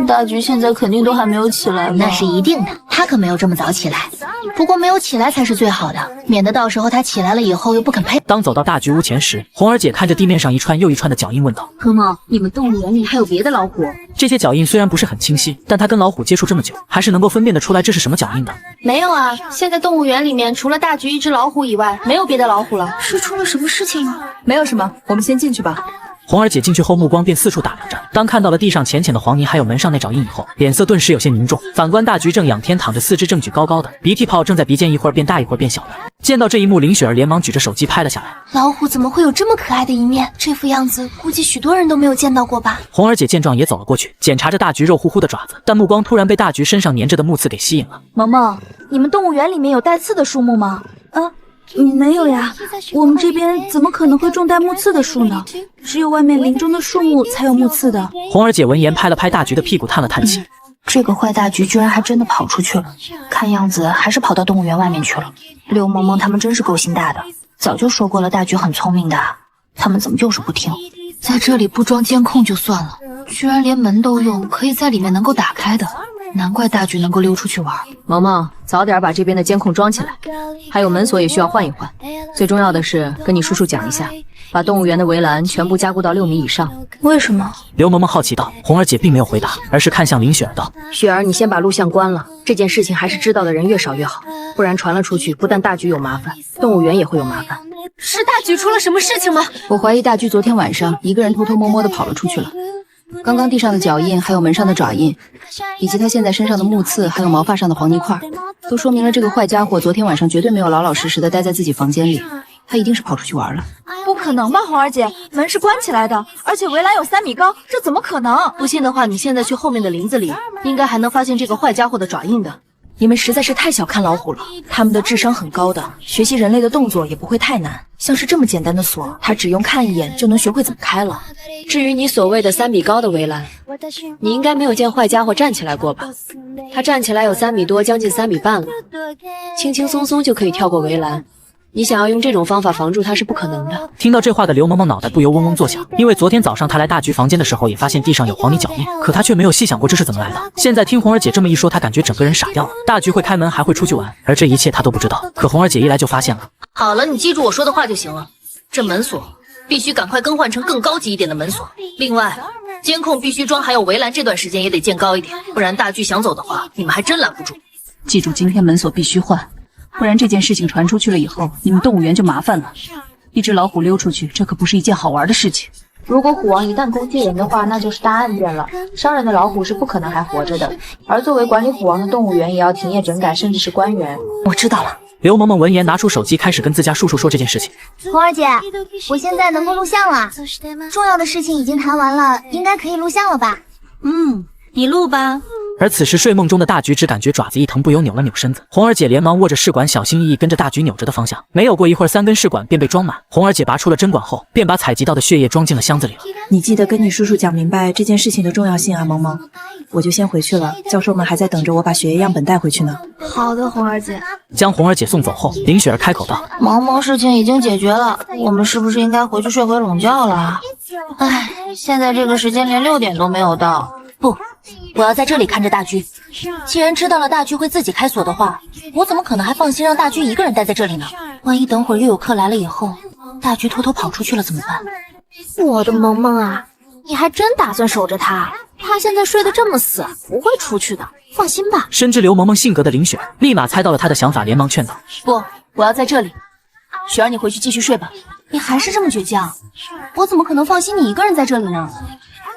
大橘现在肯定都还没有起来吧？那是一定的，他可没有这么早起来。不过没有起来才是最好的，免得到时候他起来了以后又不肯配。当走到大橘屋前时，红儿姐看着地面上一串又一串的脚印，问道：“何梦，你们动物园里还有别的老虎？”这些脚印虽然不是很清晰，但他跟老虎接触这么久，还是能够分辨得出来这是什么脚印的。没有啊，现在动物园里面除了大橘1只老虎以外，没有别的老虎了。是出了什么事情啊？没有什么，我们先进去吧。红儿姐进去后，目光便四处打量着。当看到了地上浅浅的黄泥，还有门上那爪印以后，脸色顿时有些凝重。反观大橘正仰天躺着，4只正举高高的，鼻涕泡正在鼻尖一会儿变大一会儿变小的。见到这一幕，林雪儿连忙举着手机拍了下来。老虎怎么会有这么可爱的一面？这副样子估计许多人都没有见到过吧。红儿姐见状也走了过去，检查着大橘肉乎乎的爪子，但目光突然被大橘身上粘着的木刺给吸引了。萌萌，你们动物园里面有带刺的树木吗？没有呀，我们这边怎么可能会种带木刺的树呢？只有外面林中的树木才有木刺的。红儿姐闻言拍了拍大橘的屁股，叹了叹气。这个坏大橘居然还真的跑出去了，看样子还是跑到动物园外面去了。刘萌萌他们真是够心大的，早就说过了大橘很聪明的，他们怎么就是不听？在这里不装监控就算了，居然连门都用，可以在里面能够打开的，难怪大橘能够溜出去玩。萌萌，早点把这边的监控装起来，还有门锁也需要换一换。最重要的是跟你叔叔讲一下，把动物园的围栏全部加固到6米以上。为什么？刘萌萌好奇道。红儿姐并没有回答，而是看向林雪儿道：“雪儿，你先把录像关了。这件事情还是知道的人越少越好，不然传了出去，不但大局有麻烦，动物园也会有麻烦。”是大局出了什么事情吗？我怀疑大局昨天晚上一个人偷偷摸摸的跑了出去了。刚刚地上的脚印，还有门上的爪印，以及他现在身上的木刺，还有毛发上的黄泥块，都说明了这个坏家伙昨天晚上绝对没有老老实实的待在自己房间里，他一定是跑出去玩了。不可能吧，红儿姐，门是关起来的，而且围栏有3米高，这怎么可能？不信的话，你现在去后面的林子里，应该还能发现这个坏家伙的爪印的。你们实在是太小看老虎了，它们的智商很高的，学习人类的动作也不会太难。像是这么简单的锁，它只用看一眼就能学会怎么开了。至于你所谓的3米高的围栏，你应该没有见坏家伙站起来过吧？他站起来有3米多，将近3米半了，轻轻松松就可以跳过围栏。你想要用这种方法防住他是不可能的。听到这话的刘萌萌脑袋不由嗡嗡作响，因为昨天早上她来大局房间的时候也发现地上有黄泥脚印，可她却没有细想过这是怎么来的。现在听红儿姐这么一说，她感觉整个人傻掉了。大局会开门，还会出去玩，而这一切她都不知道。可红儿姐一来就发现了。好了，你记住我说的话就行了。这门锁必须赶快更换成更高级一点的门锁。另外，监控必须装，还有围栏这段时间也得建高一点，不然大局想走的话，你们还真拦不住。记住，今天门锁必须换。不然这件事情传出去了以后，你们动物园就麻烦了。一只老虎溜出去，这可不是一件好玩的事情。如果虎王一旦攻击人的话，那就是大案件了。伤人的老虎是不可能还活着的。而作为管理虎王的动物园，也要停业整改，甚至是关园。我知道了。刘萌萌闻言拿出手机，开始跟自家叔叔说这件事情。红儿姐，我现在能够录像了，重要的事情已经谈完了，应该可以录像了吧？你录吧。而此时睡梦中的大局只感觉爪子一疼，不由扭了扭身子。红儿姐连忙握着试管，小心翼翼跟着大局扭着的方向。没有过一会儿，3根试管便被装满。红儿姐拔出了针管后，便把采集到的血液装进了箱子里了。你记得跟你叔叔讲明白这件事情的重要性啊，萌萌。我就先回去了，教授们还在等着我把血液样本带回去呢。好的，红儿姐。将红儿姐送走后，林雪儿开口道：“萌萌，事情已经解决了，我们是不是应该回去睡回笼觉了？唉，现在这个时间连6点都没有到。不，我要在这里看着大局。既然知道了大局会自己开锁的话，我怎么可能还放心让大局一个人待在这里呢？万一等会儿又有客来了以后，大局偷偷跑出去了怎么办？我的萌萌啊，你还真打算守着他？他现在睡得这么死，不会出去的，放心吧。深知刘萌萌性格的林雪立马猜到了她的想法，连忙劝道：“不，我要在这里。雪儿，你回去继续睡吧。你还是这么倔强，我怎么可能放心你一个人在这里呢？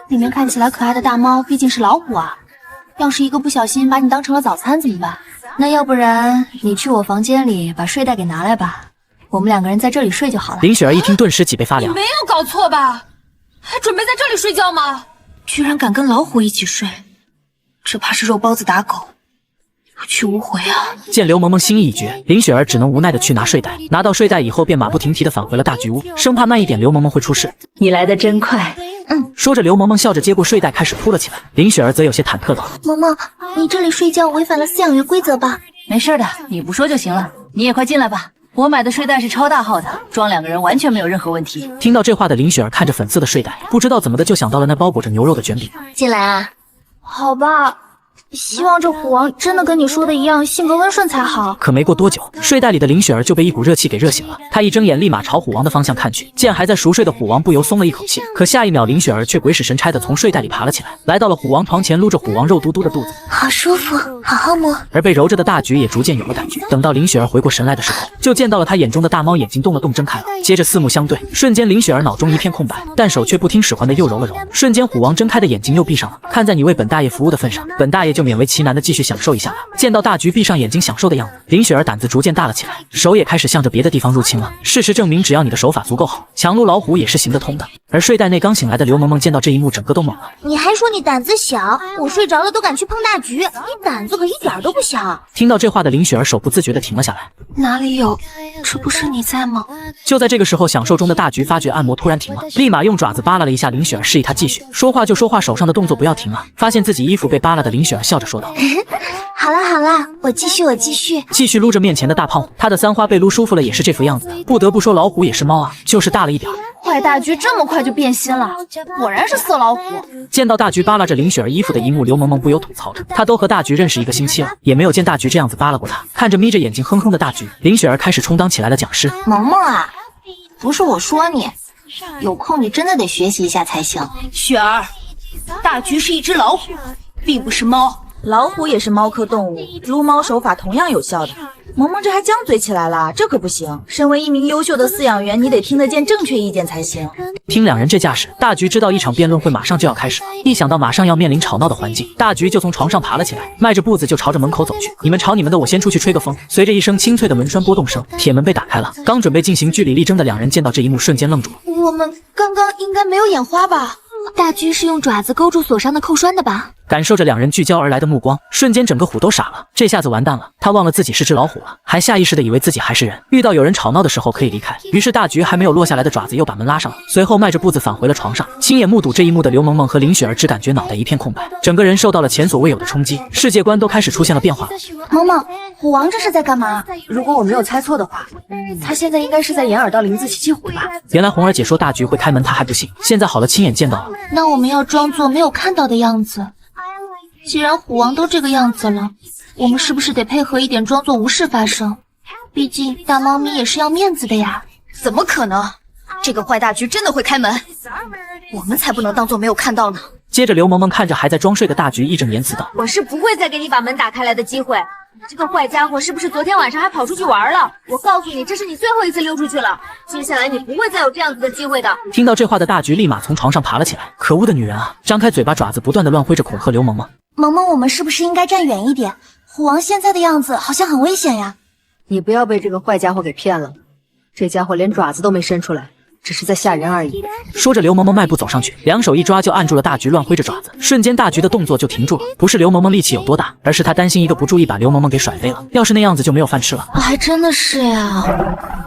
里面看起来可爱的大猫毕竟是老虎啊，要是一个不小心把你当成了早餐怎么办？那要不然你去我房间里把睡袋给拿来吧，我们2个人在这里睡就好了。”林雪儿一听，顿时脊背发凉。你没有搞错吧？还准备在这里睡觉吗？居然敢跟老虎一起睡，这怕是肉包子打狗，有去无回啊！见刘萌萌心意已决，林雪儿只能无奈的去拿睡袋。拿到睡袋以后，便马不停蹄的返回了大局屋，生怕慢一点刘萌萌会出事。你来的真快。说着，刘萌萌笑着接过睡袋，开始铺了起来。林雪儿则有些忐忑道：“萌萌，你这里睡觉违反了饲养员规则吧？”没事的，你不说就行了。你也快进来吧，我买的睡袋是超大号的，装2个人完全没有任何问题。听到这话的林雪儿看着粉色的睡袋，不知道怎么的就想到了那包裹着牛肉的卷饼。进来啊。好吧，希望这虎王真的跟你说的一样，性格温顺才好。可没过多久，睡袋里的林雪儿就被一股热气给热醒了。她一睁眼，立马朝虎王的方向看去，见还在熟睡的虎王，不由松了一口气。可下一秒，林雪儿却鬼使神差的从睡袋里爬了起来，来到了虎王床前，撸着虎王肉嘟嘟的肚子，好舒服，好好摸。而被揉着的大局也逐渐有了感觉。等到林雪儿回过神来的时候，就见到了她眼中的大猫眼睛动了动，睁开了。接着四目相对，瞬间林雪儿脑中一片空白，但手却不听使唤的又揉了揉。瞬间虎王睁开的眼睛又闭上了。看在你为本大爷服务的份上，本大爷就勉为其难的继续享受一下吧。见到大局闭上眼睛享受的样子，林雪儿胆子逐渐大了起来，手也开始向着别的地方入侵了。事实证明，只要你的手法足够好，强撸老虎也是行得通的。而睡袋内刚醒来的刘萌萌见到这一幕，整个都懵了。你还说你胆子小，我睡着了都敢去碰大局，你胆子可一点都不小。听到这话的林雪儿手不自觉地停了下来。哪里有？这不是你在吗？就在这个时候，享受中的大局发觉按摩突然停了，立马用爪子扒拉了一下林雪儿，示意她继续说话就说话，手上的动作不要停啊。发现自己衣服被扒拉的林雪儿笑着说道：“好了好了，我继续。”继续撸着面前的大胖虎，他的三花被撸舒服了，也是这副样子。不得不说，老虎也是猫啊，就是大了一点。坏大局这么快就变心了，果然是色老虎。见到大局扒拉着林雪儿衣服的一幕，刘萌萌不由吐槽着，她都和大局认识1个星期了，也没有见大局这样子扒拉过她。看着眯着眼睛哼哼的大局，林雪儿开始充当起来了讲师。萌萌啊，不是我说你，有空你真的得学习一下才行。雪儿，大橘是一只老虎，并不是猫。老虎也是猫科动物，撸猫手法同样有效的。萌萌这还犟嘴起来了，这可不行。身为一名优秀的饲养员，你得听得见正确意见才行。听两人这架势，大橘知道一场辩论会马上就要开始了。一想到马上要面临吵闹的环境，大橘就从床上爬了起来，迈着步子就朝着门口走去。你们吵你们的，我先出去吹个风。随着一声清脆的门栓拨动声，铁门被打开了。刚准备进行据理力争的两人见到这一幕，瞬间愣住了。我们刚刚应该没有眼花吧？大橘是用爪子勾住锁上的扣栓的吧？感受着两人聚焦而来的目光，瞬间整个虎都傻了。这下子完蛋了，他忘了自己是只老虎了，还下意识的以为自己还是人。遇到有人吵闹的时候可以离开，于是大橘还没有落下来的爪子又把门拉上了，随后迈着步子返回了床上。亲眼目睹这一幕的刘萌萌和林雪儿只感觉脑袋一片空白，整个人受到了前所未有的冲击，世界观都开始出现了变化。萌萌，虎王这是在干嘛？如果我没有猜错的话，他现在应该是在掩耳盗铃自欺欺虎吧。原来红儿姐说大橘会开门，他还不信，现在好了，亲眼见到了。那我们要装作没有看到的样子。既然虎王都这个样子了，我们是不是得配合一点，装作无事发生？毕竟大猫咪也是要面子的呀。怎么可能？这个坏大橘真的会开门？我们才不能当做没有看到呢。接着刘萌萌看着还在装睡的大橘，义正言辞道：我是不会再给你把门打开来的机会。这个坏家伙是不是昨天晚上还跑出去玩了？我告诉你，这是你最后一次溜出去了，接下来你不会再有这样子的机会的。听到这话的大橘立马从床上爬了起来，可恶的女人啊，张开嘴巴爪子不断的乱挥着恐吓刘萌萌。萌萌，我们是不是应该站远一点？虎王现在的样子好像很危险呀。你不要被这个坏家伙给骗了，这家伙连爪子都没伸出来，只是在吓人而已。说着，刘萌萌迈步走上去，两手一抓就按住了大橘乱挥着爪子，瞬间大橘的动作就停住了。不是刘萌萌力气有多大，而是他担心一个不注意把刘萌萌给甩飞了，要是那样子就没有饭吃了。还真的是呀。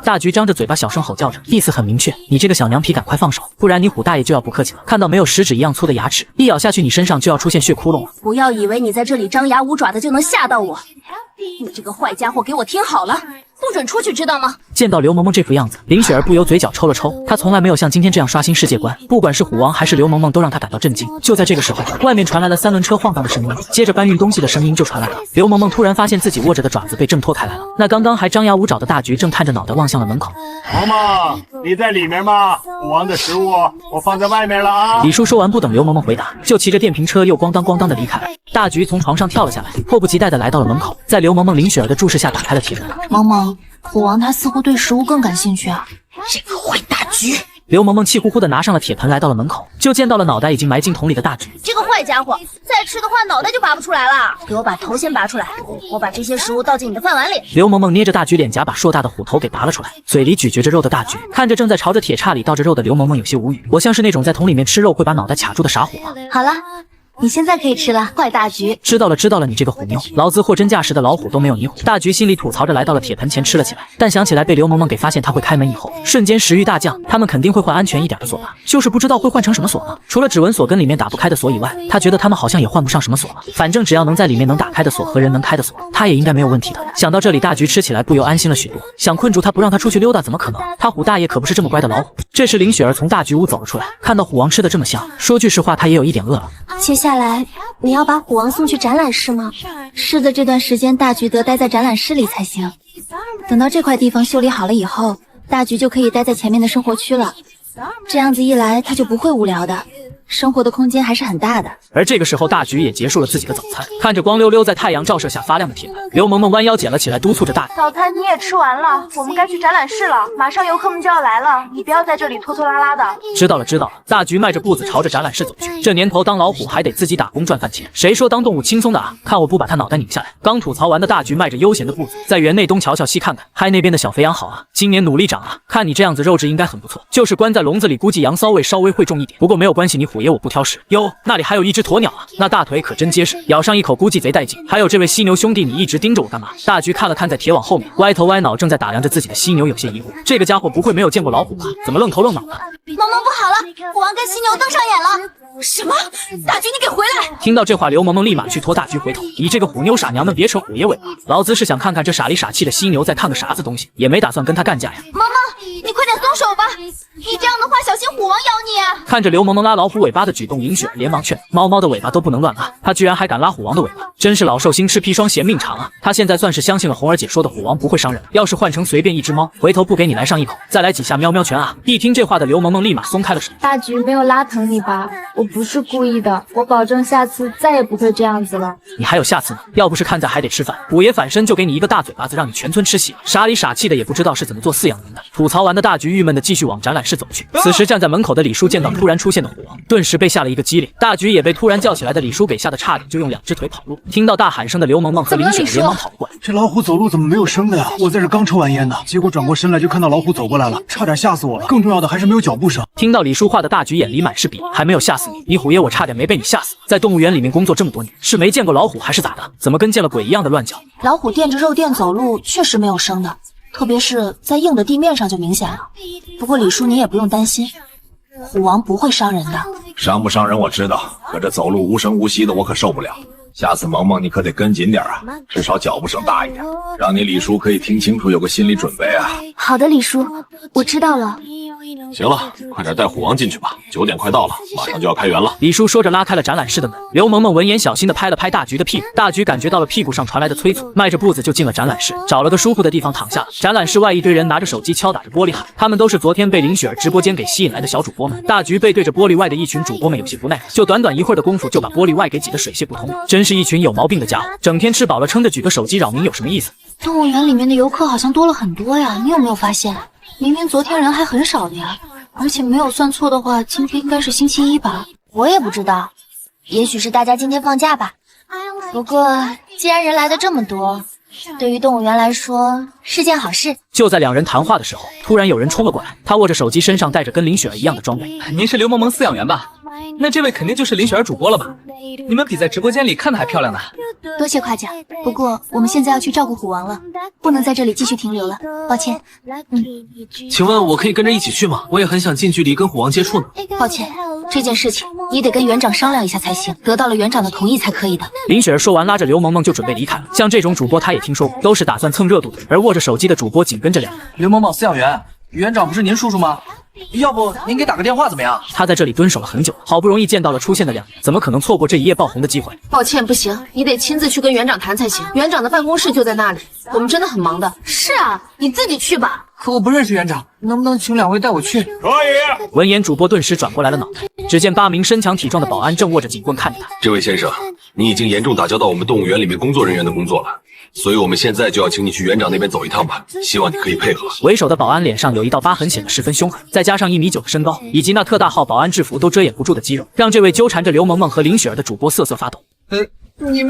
大橘张着嘴巴小声吼叫着，意思很明确，你这个小娘皮赶快放手，不然你虎大爷就要不客气了。看到没有，食指一样粗的牙齿，一咬下去你身上就要出现血窟窿了。不要以为你在这里张牙舞爪的就能吓到我，你这个坏家伙，给我听好了，不准出去，知道吗？见到刘萌萌这副样子，林雪儿不由嘴角抽了抽，她从来没有像今天这样刷新世界观，不管是虎王还是刘萌萌都让她感到震惊。就在这个时候，外面传来了3轮车晃荡的声音，接着搬运东西的声音就传来了。刘萌萌突然发现自己握着的爪子被挣脱开来了，那刚刚还张牙舞爪的大橘正探着脑袋望向了门口。萌萌，你在里面吗？虎王的食物我放在外面了啊。李叔说完，不等刘萌萌回答，就骑着电瓶车又咣当咣当的离开了。大橘从床上跳了下来，迫不及待的来到了门口，在刘萌萌、林雪儿的注视下打开了铁门。萌萌，虎王他似乎对食物更感兴趣啊。这个坏大橘！刘萌萌气呼呼的拿上了铁盆，来到了门口，就见到了脑袋已经埋进桶里的大橘。这个坏家伙，再吃的话脑袋就拔不出来了。给我把头先拔出来，我把这些食物倒进你的饭碗里。刘萌萌捏着大橘脸颊，把硕大的虎头给拔了出来，嘴里咀嚼着肉的大橘看着正在朝着铁叉里倒着肉的刘萌萌有些无语。我像是那种在桶里面吃肉会把脑袋卡住的傻虎吗？好了，你现在可以吃了，坏大橘。知道了知道了，你这个虎妞，老子货真价实的老虎都没有你虎。大橘心里吐槽着，来到了铁盆前吃了起来，但想起来被刘萌萌给发现他会开门以后，瞬间食欲大降。他们肯定会换安全一点的锁吧，就是不知道会换成什么锁呢？除了指纹锁跟里面打不开的锁以外，他觉得他们好像也换不上什么锁了。反正只要能在里面能打开的锁和人能开的锁，他也应该没有问题的。想到这里，大橘吃起来不由安心了许多。想困住他不让他出去溜达，怎么可能？他虎大爷可不是这么乖的老虎。这时林雪儿从大橘屋走了出来，看到虎王吃的这么香，说句实话，他也有一点饿了。接下来你要把虎王送去展览室吗？是的，这段时间大橘得待在展览室里才行。等到这块地方修理好了以后，大橘就可以待在前面的生活区了。这样子一来，他就不会无聊的，生活的空间还是很大的。而这个时候，大橘也结束了自己的早餐，看着光溜溜在太阳照射下发亮的铁盆，刘萌萌弯腰捡了起来，督促着大橘：早餐你也吃完了，我们该去展览室了，马上游客们就要来了，你不要在这里拖拖拉拉的。知道了知道了。大橘迈着步子朝着展览室走去。这年头当老虎还得自己打工赚饭钱，谁说当动物轻松的啊？看我不把他脑袋拧下来！刚吐槽完的大橘迈着悠闲的步子，在园内东瞧瞧西看看，嗨，那边的小肥羊好啊，今年努力长啊，看你这样子肉质应该很不错，就是关在笼子里，估计羊骚味稍微会重一点，不过没有关系，你虎爷我不挑食。哟，那里还有一只鸵鸟啊，那大腿可真结实，咬上一口估计贼带劲。还有这位犀牛兄弟，你一直盯着我干嘛？大橘看了看在铁网后面歪头歪脑正在打量着自己的犀牛，有些疑惑，这个家伙不会没有见过老虎吧？怎么愣头愣脑的？萌萌不好了，虎王跟犀牛登上眼了。什么？大橘，你给回来！听到这话，刘萌萌立马去拖大橘回头。你这个虎妞傻娘们，别扯虎爷尾巴，老子是想看看这傻里傻气的犀牛在看个啥子东西，也没打算跟他干架呀。萌萌。你快点松手吧！你这样的话，小心虎王咬你啊！看着刘萌萌拉老虎尾巴的举动，林雪儿连忙劝：猫猫的尾巴都不能乱拉，她居然还敢拉虎王的尾巴，真是老寿星吃砒霜嫌命长啊！她现在算是相信了红儿姐说的虎王不会伤人，要是换成随便一只猫，回头不给你来上一口，再来几下喵喵拳啊！一听这话的刘萌萌立马松开了手。大橘没有拉疼你吧？我不是故意的，我保证下次再也不会这样子了。你还有下次呢？要不是看在还得吃饭，虎爷反身就给你一个大嘴巴子，让你全村吃血。傻里傻气的也不知道是怎么做饲养员的。吐槽完的大橘郁闷的继续往展览室走去。此时站在门口的李叔见到突然出现的虎王，顿时被吓了一个激灵。大橘也被突然叫起来的李叔给吓得差点就用2只腿跑路。听到大喊声的刘萌萌和林雪连忙跑了过来。这老虎走路怎么没有声的呀？我在这刚抽完烟呢，结果转过身来就看到老虎走过来了，差点吓死我了。更重要的还是没有脚步声。听到李叔话的大橘眼里满是鄙夷，还没有吓死你，你虎爷我差点没被你吓死。在动物园里面工作这么多年，是没见过老虎还是咋的？怎么跟见了鬼一样的乱叫？老虎垫着肉垫走路确实没有声的，特别是在硬的地面上就明显了。不过李叔你也不用担心，虎王不会伤人的。伤不伤人我知道，可这走路无声无息的我可受不了。下次萌萌你可得跟紧点啊，至少脚步声大一点，让你李叔可以听清楚，有个心理准备啊。好的，李叔，我知道了。行了，快点带虎王进去吧，9点快到了，马上就要开园了。李叔说着拉开了展览室的门。刘萌萌闻言小心地拍了拍大橘的屁股，大橘感觉到了屁股上传来的催促，迈着步子就进了展览室，找了个舒服的地方躺下了。展览室外一堆人拿着手机敲打着玻璃喊，他们都是昨天被林雪儿直播间给吸引来的小主播们。大橘背对着玻璃外的一群主播们有些不耐烦，就短短一会儿的功夫就把玻璃外给挤得水泄不通，真是一群有毛病的家伙，整天吃饱了撑着举个手机扰民有什么意思？动物园里面的游客好像多了很多呀，你有没有发现？明明昨天人还很少的呀，而且没有算错的话，今天应该是星期一吧？我也不知道，也许是大家今天放假吧。不过既然人来的这么多，对于动物园来说是件好事。就在两人谈话的时候，突然有人冲了过来，他握着手机，身上带着跟林雪儿一样的装备。您是刘萌萌饲养员吧？那这位肯定就是林雪儿主播了吧？你们比在直播间里看的还漂亮呢。多谢夸奖，不过我们现在要去照顾虎王了，不能在这里继续停留了，抱歉。请问我可以跟着一起去吗？我也很想近距离跟虎王接触呢。抱歉，这件事情你得跟园长商量一下才行，得到了园长的同意才可以的。林雪儿说完，拉着刘萌萌就准备离开了。像这种主播她也听说过，都是打算蹭热度的，而握着手机的主播紧跟着两人。刘萌萌饲养员，园长不是您叔叔吗？要不您给打个电话怎么样？他在这里蹲守了很久，好不容易见到了出现的两人，怎么可能错过这一夜爆红的机会？抱歉，不行，你得亲自去跟园长谈才行。园长的办公室就在那里，我们真的很忙的。是啊，你自己去吧。可我不认识园长，能不能请2位带我去？可以。闻言，主播顿时转过来了脑袋，只见8名身强体壮的保安正握着警棍看着他。这位先生，你已经严重打搅到我们动物园里面工作人员的工作了。所以我们现在就要请你去园长那边走一趟吧，希望你可以配合。为首的保安脸上有一道疤痕，显得十分凶狠，再加上1.9米的身高，以及那特大号保安制服都遮掩不住的肌肉，让这位纠缠着刘萌萌和林雪儿的主播瑟瑟发抖。你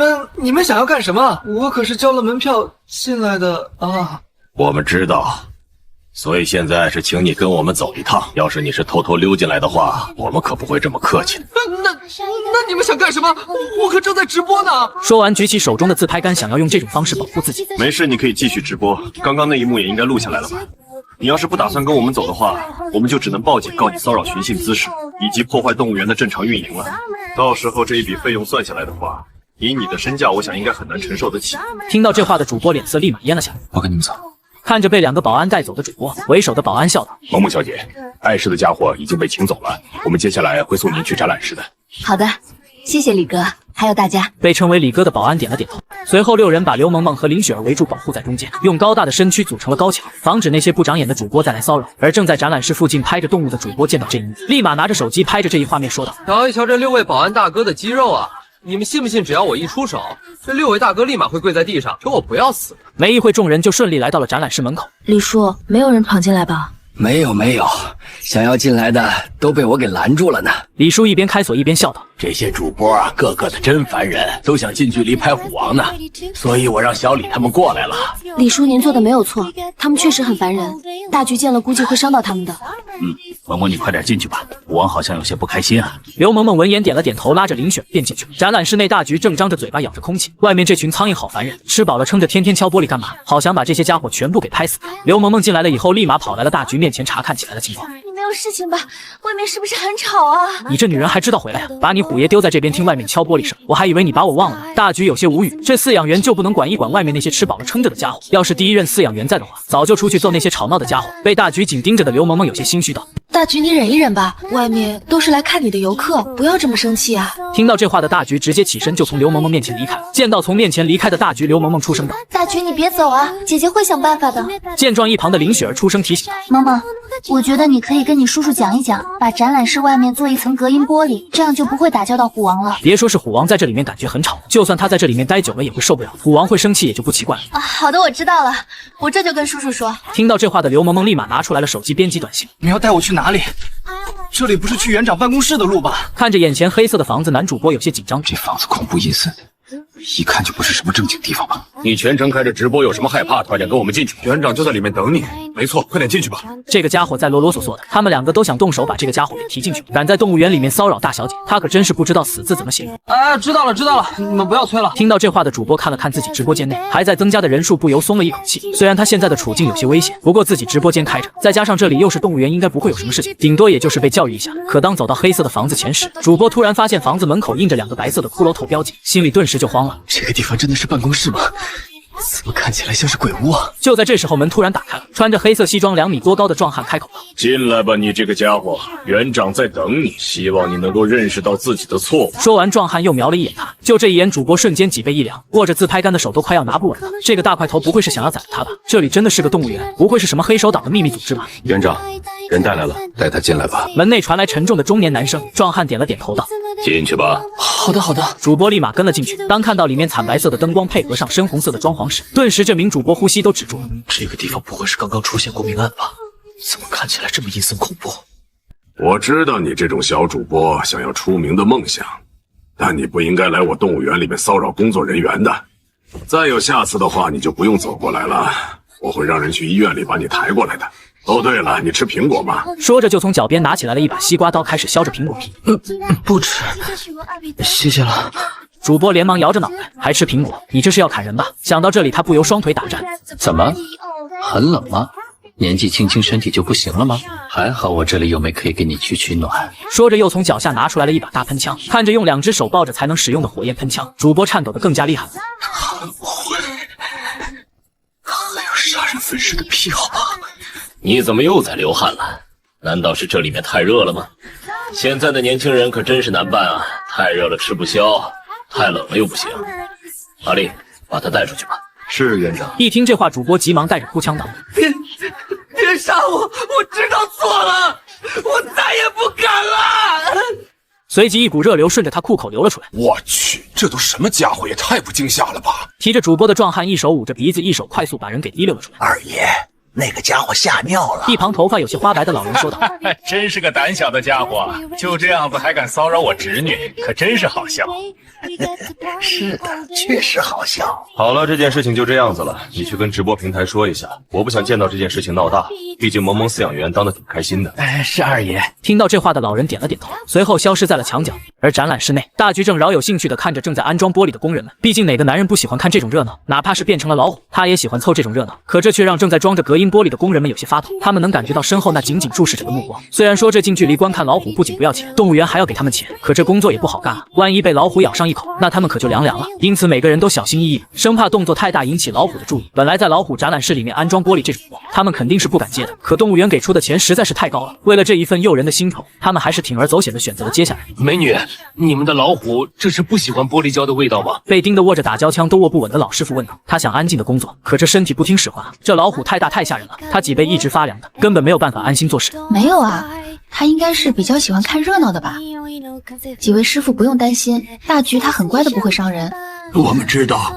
们想要干什么？我可是交了门票进来的啊！我们知道，所以现在是请你跟我们走一趟。要是你是偷偷溜进来的话，我们可不会这么客气的。那你们想干什么？我可正在直播呢！说完，举起手中的自拍杆，想要用这种方式保护自己。没事，你可以继续直播。刚刚那一幕也应该录下来了吧？你要是不打算跟我们走的话，我们就只能报警告你骚扰寻衅滋事，以及破坏动物园的正常运营了。到时候这一笔费用算下来的话，以你的身价，我想应该很难承受得起。听到这话的主播脸色立马蔫了下来。我跟你们走。看着被2个保安带走的主播，为首的保安笑道：“萌萌小姐，碍事的家伙已经被请走了，我们接下来会送您去展览室的。”好的，谢谢李哥，还有大家。被称为李哥的保安点了点头。随后6人把刘萌萌和林雪儿围住，保护在中间，用高大的身躯组成了高墙，防止那些不长眼的主播再来骚扰。而正在展览室附近拍着动物的主播见到这一幕，立马拿着手机拍着这一画面说道：“瞧一瞧这6位保安大哥的肌肉啊！你们信不信，只要我一出手，这6位大哥立马会跪在地上，求我不要死。”没一会，众人就顺利来到了展览室门口。李叔，没有人闯进来吧？没有，想要进来的都被我给拦住了呢。李叔一边开锁一边笑道：“这些主播啊，个个的真烦人，都想近距离拍虎王呢，所以我让小李他们过来了。”李叔，您做的没有错，他们确实很烦人，大局见了估计会伤到他们的。萌萌，你快点进去吧，虎王好像有些不开心啊。刘萌萌闻言点了点头，拉着林雪便进去了。展览室内，大局正张着嘴巴咬着空气，外面这群苍蝇好烦人，吃饱了撑着天天敲玻璃干嘛？好想把这些家伙全部给拍死。刘萌萌进来了以后，立马跑来了大局面前查看起来的情况。你没有有事情吧？外面是不是很吵啊？你这女人还知道回来呀？把你虎爷丢在这边听外面敲玻璃声，我还以为你把我忘了。大橘有些无语，这饲养员就不能管一管外面那些吃饱了撑着的家伙？要是第一任饲养员在的话，早就出去揍那些吵闹的家伙。被大橘紧盯着的刘萌萌有些心虚道：“大橘，你忍一忍吧，外面都是来看你的游客，不要这么生气啊。”听到这话的大橘直接起身就从刘萌萌面前离开。见到从面前离开的大橘，刘萌萌出声道：“大橘，你别走啊，姐姐会想办法的。”见状，一旁的林雪儿出声提醒道：“萌萌，我觉得你可以跟你叔叔讲一讲，把展览室外面做一层隔音玻璃，这样就不会打搅到虎王了。”别说是虎王在这里面感觉很吵，就算他在这里面待久了也会受不了，虎王会生气也就不奇怪了。好的，我知道了，我这就跟叔叔说。听到这话的刘萌萌立马拿出来了手机编辑短信：“你要带我去哪里？这里不是去园长办公室的路吧？”看着眼前黑色的房子，男主播有些紧张。这房子恐怖阴森，一看就不是什么正经地方吧？你全程开着直播，有什么害怕？快点跟我们进去，园长就在里面等你。没错，快点进去吧。这个家伙在啰啰嗦嗦的，他们两个都想动手把这个家伙给提进去。敢在动物园里面骚扰大小姐，他可真是不知道死字怎么写。知道了，你们不要催了。听到这话的主播看了看自己直播间内还在增加的人数，不由松了一口气。虽然他现在的处境有些危险，不过自己直播间开着，再加上这里又是动物园，应该不会有什么事情，顶多也就是被教育一下。可当走到黑色的房子前时，主播突然发现房子门口印着2个白色的骷髅头标记，心里顿时就慌了。这个地方真的是办公室吗？怎么看起来像是鬼屋啊？就在这时候，门突然打开了，穿着黑色西装2米多高的壮汉开口道：“进来吧，你这个家伙，园长在等你，希望你能够认识到自己的错误。”说完，壮汉又瞄了一眼他，就这一眼，主播瞬间脊背一凉，握着自拍杆的手都快要拿不稳了。这个大块头不会是想要宰了他吧？这里真的是个动物园，不会是什么黑手党的秘密组织吧？园长，人带来了，带他进来吧。门内传来沉重的中年男声，壮汉点了点头道：“进去吧。”好的。主播立马跟了进去。当看到里面惨白色的灯光配合上深红色的装潢时，顿时这名主播呼吸都止住了。这个地方不会是刚刚出现过命案吧？怎么看起来这么阴森恐怖？我知道你这种小主播想要出名的梦想，但你不应该来我动物园里面骚扰工作人员的。再有下次的话，你就不用走过来了，我会让人去医院里把你抬过来的。哦，对了，你吃苹果吗？说着就从脚边拿起来了一把西瓜刀，开始削着苹果皮。不吃，谢谢了。主播连忙摇着脑袋，还吃苹果？你这是要砍人吧？想到这里，他不由双腿打颤。怎么，很冷吗？年纪轻轻身体就不行了吗？还好我这里有煤可以给你取暖。说着又从脚下拿出来了一把大喷枪，看着用2只手抱着才能使用的火焰喷枪，主播颤抖得更加厉害了。还有杀人分尸的癖好吗？你怎么又在流汗了？难道是这里面太热了吗？现在的年轻人可真是难办啊！太热了吃不消，太冷了又不行。阿丽，把他带出去吧。是园长。一听这话，主播急忙带着哭腔道：“别杀我！我知道错了，我再也不敢了。”随即一股热流顺着他裤口流了出来。我去，这都什么家伙，也太不惊吓了吧！提着主播的壮汉一手捂着鼻子，一手快速把人给提溜了出来。二爷，那个家伙吓尿了。一旁头发有些花白的老人说道：“真是个胆小的家伙，就这样子还敢骚扰我侄女，可真是好笑。”是的，确实好笑。好了，这件事情就这样子了，你去跟直播平台说一下，我不想见到这件事情闹大，毕竟萌萌饲养员当得挺开心的。是二爷。听到这话的老人点了点头，随后消失在了墙角。而展览室内，大橘正饶有兴趣地看着正在安装玻璃的工人们。毕竟哪个男人不喜欢看这种热闹？哪怕是变成了老虎，他也喜欢凑这种热闹。可这却让正在装着隔音玻璃的工人们有些发抖，他们能感觉到身后那紧紧注视着的目光。虽然说这近距离观看老虎不仅不要钱，动物园还要给他们钱，可这工作也不好干啊！万一被老虎咬上一口，那他们可就凉了。因此每个人都小心翼翼，生怕动作太大引起老虎的注意。本来在老虎展览室里面安装玻璃这种活，他们肯定是不敢接的。可动物园给出的钱实在是太高了，为了这一份诱人的薪酬，他们还是铤而走险的选择了接下来。美女，你们的老虎这是不喜欢玻璃胶的味道吗？被盯得握着打胶枪都握不稳的老师傅问道。他想安静的工作，可这身体不听使唤，这老虎太大太吓人了，他脊背一直发凉的，根本没有办法安心做事。没有啊，他应该是比较喜欢看热闹的吧。几位师傅不用担心，大橘他很乖的，不会伤人。我们知道，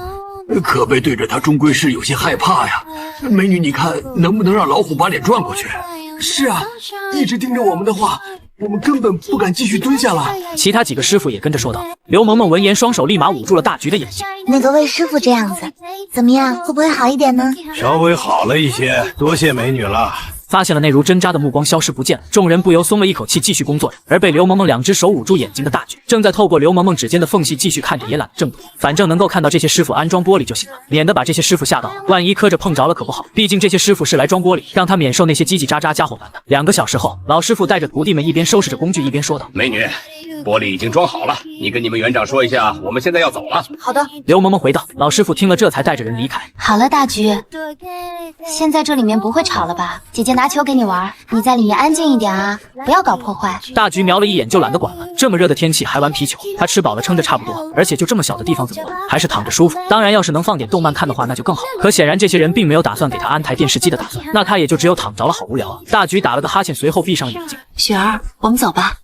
可贝对着他终归是有些害怕呀。美女，你看能不能让老虎把脸转过去？是啊，一直盯着我们的话，我们根本不敢继续蹲下了。其他几个师傅也跟着说道。刘萌萌闻言，双手立马捂住了大橘的眼睛。那个魏师傅这样子，怎么样？会不会好一点呢？稍微好了一些，多谢美女了。发现了那如针扎的目光消失不见了，众人不由松了一口气，继续工作着。而被刘萌萌2只手捂住眼睛的大局，正在透过刘萌萌指尖的缝隙继续看着，也懒得正读，反正能够看到这些师傅安装玻璃就行了，免得把这些师傅吓到，万一磕着碰着了可不好。毕竟这些师傅是来装玻璃，让他免受那些叽叽喳喳家伙烦的。2个小时后，老师傅带着徒弟们一边收拾着工具，一边说道：“美女，玻璃已经装好了，你跟你们园长说一下，我们现在要走了。”好的。刘萌萌回道。老师傅听了，这才带着人离开。好了，大橘，现在这里面不会吵了吧？姐姐拿球给你玩，你在里面安静一点啊，不要搞破坏。大橘瞄了一眼就懒得管了，这么热的天气还玩皮球，他吃饱了撑着差不多，而且就这么小的地方怎么玩，还是躺着舒服。当然要是能放点动漫看的话那就更好，可显然这些人并没有打算给他安台电视机的打算，那他也就只有躺着了，好无聊啊。大橘打了个哈欠，随后闭上了眼睛。雪儿，我们走吧，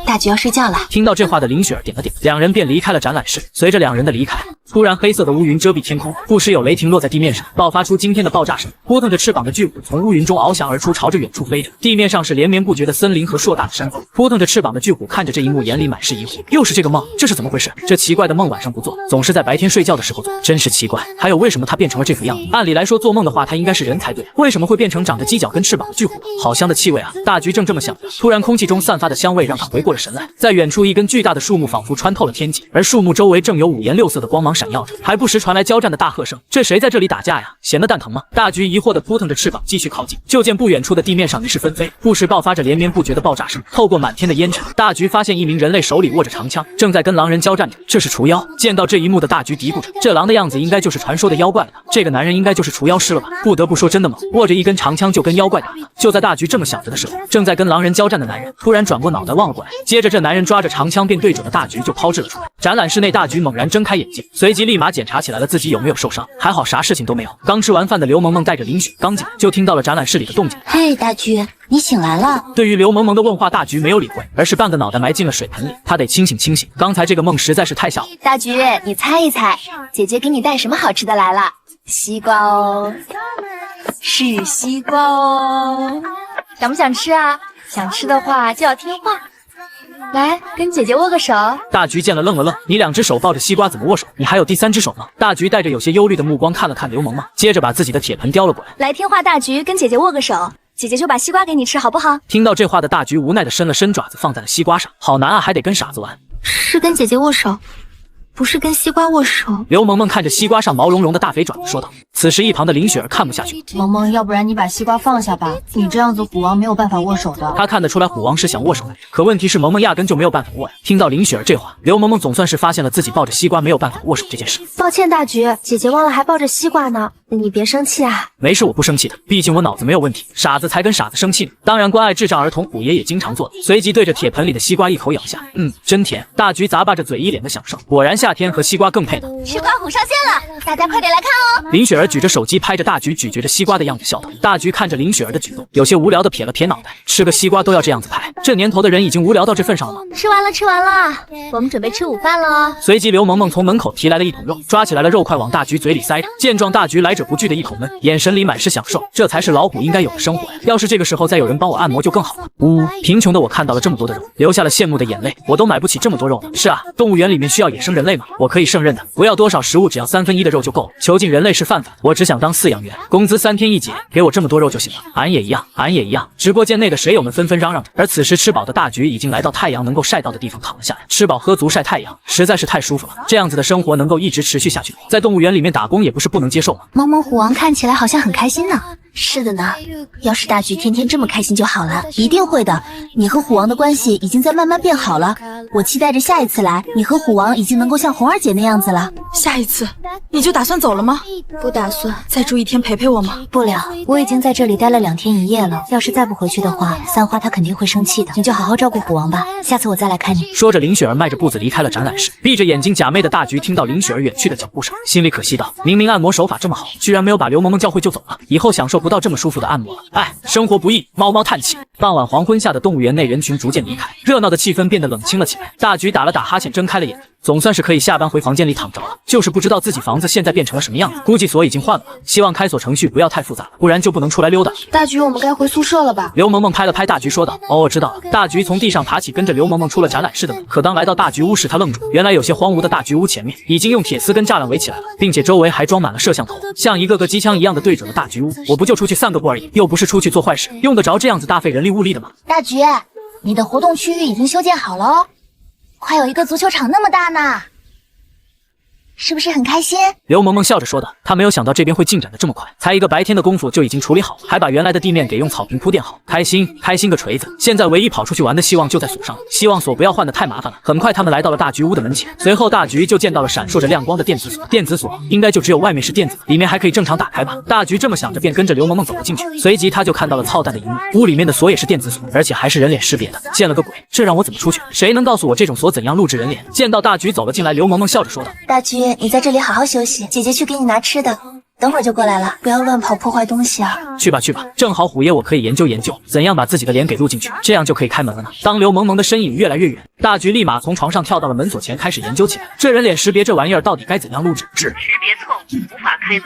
大橘要睡觉了。听到这话的林雪儿点了点，2人便离开了展览室。随着2人的离开，突然黑色的乌云遮蔽天空，不时有雷霆落在地面上，爆发出惊天的爆炸声。扑腾着翅膀的巨虎从乌云中翱翔而出，朝着远处飞着。地面上是连绵不绝的森林和硕大的山峰。扑腾着翅膀的巨虎看着这一幕，眼里满是疑惑。又是这个梦，这是怎么回事？这奇怪的梦晚上不做，总是在白天睡觉的时候做，真是奇怪。还有为什么他变成了这副样子？按理来说做梦的话他应该是人才对，为什么会变成长着犄角跟翅膀的巨虎？好香的气味啊！大橘正这么想着，突然空气中散发的香味让他回过了神来。在远处一根巨大的树木仿佛穿透了天际，而树木周围正有5颜6色的光芒闪耀着，还不时传来交战的大喝声。这谁在这里打架呀？闲得蛋疼吗？大橘疑惑地扑腾着翅膀继续靠近，就见不远处的地面上雨势纷飞，不时爆发着连绵不绝的爆炸声。透过满天的烟尘，大橘发现一名人类手里握着长枪，正在跟狼人交战着。这是除妖。见到这一幕的大橘嘀咕着，这狼的样子应该就是传说的妖怪了吧？这个男人应该就是除妖师了吧？不得不说，真的猛，握着一根长枪就跟妖怪打了。就在大橘这么想着的时候，正在跟狼人交战的男人突然转过脑袋望了过来，接着这男人抓着长枪便对准了大橘就抛掷了出来。展览室内，大橘猛然睁开眼睛，随即立马检查起来了自己有没有受伤，还好啥事情都没有。刚吃完饭的刘萌萌带着林雪刚进来，就听到了展览室里的动静。嘿，大橘，你醒来了。对于刘萌萌的问话，大橘没有理会，而是半个脑袋埋进了水盆里。他得清醒清醒，刚才这个梦实在是太吓我。大橘，你猜一猜，姐姐给你带什么好吃的来了？西瓜哦，是西瓜哦。想不想吃啊？想吃的话就要听话。来，跟姐姐握个手。大橘见了愣了愣，你2只手抱着西瓜怎么握手？你还有第3只手吗？大橘带着有些忧虑的目光看了看刘萌萌，接着把自己的铁盆叼了过来。来，听话大橘，跟姐姐握个手，姐姐就把西瓜给你吃，好不好？听到这话的大橘无奈的伸了伸爪子放在了西瓜上，好难啊，还得跟傻子玩。是跟姐姐握手，不是跟西瓜握手。刘萌萌看着西瓜上毛茸茸的大肥爪子说道。此时一旁的林雪儿看不下去，萌萌，要不然你把西瓜放下吧，你这样子虎王没有办法握手的。他看得出来虎王是想握手的，可问题是萌萌压根就没有办法握呀。听到林雪儿这话，刘萌萌总算是发现了自己抱着西瓜没有办法握手这件事。抱歉大橘，姐姐忘了还抱着西瓜呢，你别生气啊。没事，我不生气的，毕竟我脑子没有问题，傻子才跟傻子生气呢。当然关爱智障儿童，虎爷也经常做的。随即对着铁盆里的西瓜一口咬下，真甜。大橘咂巴着嘴一脸的享受，果然夏天和西瓜更配呢。吃瓜虎上线了，大家快点来看哦。林雪儿举着手机拍着大橘咀嚼着西瓜的样子笑道。大橘看着林雪儿的举动，有些无聊的撇了撇脑袋，吃个西瓜都要这样子拍，这年头的人已经无聊到这份上了吗？吃完了吃完了，我们准备吃午饭了哦。随即刘萌萌从门口提来了一桶肉，抓起来了肉块往大橘嘴里塞着。见状，大橘来者不拒的一口闷，眼神里满是享受，这才是老虎应该有的生活呀！要是这个时候再有人帮我按摩就更好了。贫穷的我看到了这么多的肉，流下了羡慕的眼泪，我都买不起这么多肉呢。是啊，动物园里面需要野生人类吗？我可以胜任的，不要多少食物，只要1/3的肉就够了。囚禁人类是犯法，我只想当饲养员，工资3天1结，给我这么多肉就行了。俺也一样，俺也一样。直播间内的水友们纷纷嚷嚷着，而此时吃饱的大橘已经来到太阳能够晒到的地方躺了下来，吃饱喝足晒太阳，实在是太舒服了。这样子的生活能够一直持续下去，在动物园里面打工也不是不能接受嘛。萌萌虎王看起来好像很开心呢。是的呢，要是大橘天天这么开心就好了。一定会的，你和虎王的关系已经在慢慢变好了，我期待着下一次来，你和虎王已经能够像红儿姐那样子了。下一次你就打算走了吗？不打算。再住1天陪陪我吗？不了，我已经在这里待了2天1夜了，要是再不回去的话，三花她肯定会生气的。你就好好照顾虎王吧，下次我再来看你。说着，林雪儿迈着步子离开了展览室。闭着眼睛假寐的大橘听到林雪儿远去的脚步声，心里可惜道：明明按摩手法这么好，居然没有把刘萌萌教会就走了，以后享受不到这么舒服的按摩了。哎，生活不易，猫猫叹气。傍晚黄昏下的动物园内，人群逐渐离开，热闹的气氛变得冷清了起来。大橘打了打哈欠，睁开了眼，总算是可以下班回房间里躺着了。就是不知道自己房子现在变成了什么样子，估计锁已经换了吧。希望开锁程序不要太复杂了，不然就不能出来溜达。大橘，我们该回宿舍了吧？刘萌萌拍了拍大橘说道：“哦，我知道了。”大橘从地上爬起，跟着刘萌萌出了展览室的门。可当来到大橘屋时，他愣住。原来有些荒芜的大橘屋前面已经用铁丝跟栅栏围起来了，并且周围还装满了摄像头，像一个个机枪一样的对准了大橘屋。我不就出去散个步而已，又不是出去做坏事，用得着这样子大费人力物力的吗？大橘，你的活动区域已经修建好了哦，快有一个足球场那么大呢。是不是很开心？刘萌萌笑着说道。她没有想到这边会进展的这么快，才一个白天的功夫就已经处理好，还把原来的地面给用草坪铺垫好。开心个锤子！现在唯一跑出去玩的希望就在锁上了，希望锁不要换得太麻烦了。很快他们来到了大橘屋的门前，随后大橘就见到了闪烁着亮光的电子锁。电子锁应该就只有外面是电子，里面还可以正常打开吧？大橘这么想着，便跟着刘萌萌走了进去。随即他就看到了操蛋的一幕，屋里面的锁也是电子锁，而且还是人脸识别的。见了个鬼，这让我怎么出去？谁能告诉我这种锁怎样录制人脸？见到大橘走了进来，刘萌萌笑着说道：“大橘，你在这里好好休息，姐姐去给你拿吃的，等会儿就过来了，不要乱跑破坏东西啊。”去吧，正好虎爷我可以研究研究怎样把自己的脸给录进去，这样就可以开门了呢。当刘萌萌的身影越来越远，大橘立马从床上跳到了门锁前，开始研究起来。这人脸识别这玩意儿到底该怎样录制？识别错误，无法开门。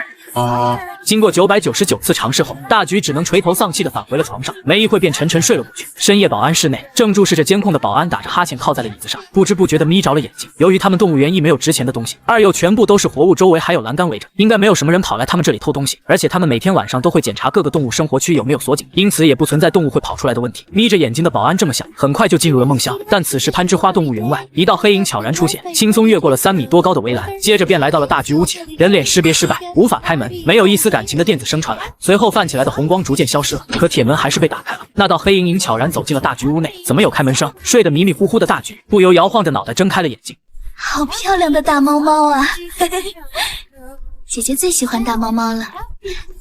经过999次尝试后，大橘只能垂头丧气地返回了床上，没一会便沉沉睡了过去。深夜保安室内，正注视着监控的保安打着哈欠靠在了椅子上，不知不觉地眯着了眼睛。由于他们动物园一没有值钱的东西，二又全部都是活物，周围还有栏杆围着，应该没有什么人跑来他们这里偷东西。而且他们每天晚上都会检查各个动物生活区有没有锁紧，因此也不存在动物会跑出来的问题。眯着眼睛的保安这么想，很快就进入了梦乡。但此时攀枝花动物园外，一道黑影悄然出现，轻松越过了3米多高的围栏，接着便来到了大橘屋前。人脸识别失败，无法开门，没有一丝感情的电子声传来，随后泛起来的红光逐渐消失了，可铁门还是被打开了。那道黑影悄然走进了大橘屋内，怎么有开门声？睡得迷迷糊糊的大橘不由摇晃着脑袋睁开了眼睛。好漂亮的大猫猫啊！姐姐最喜欢大猫猫了，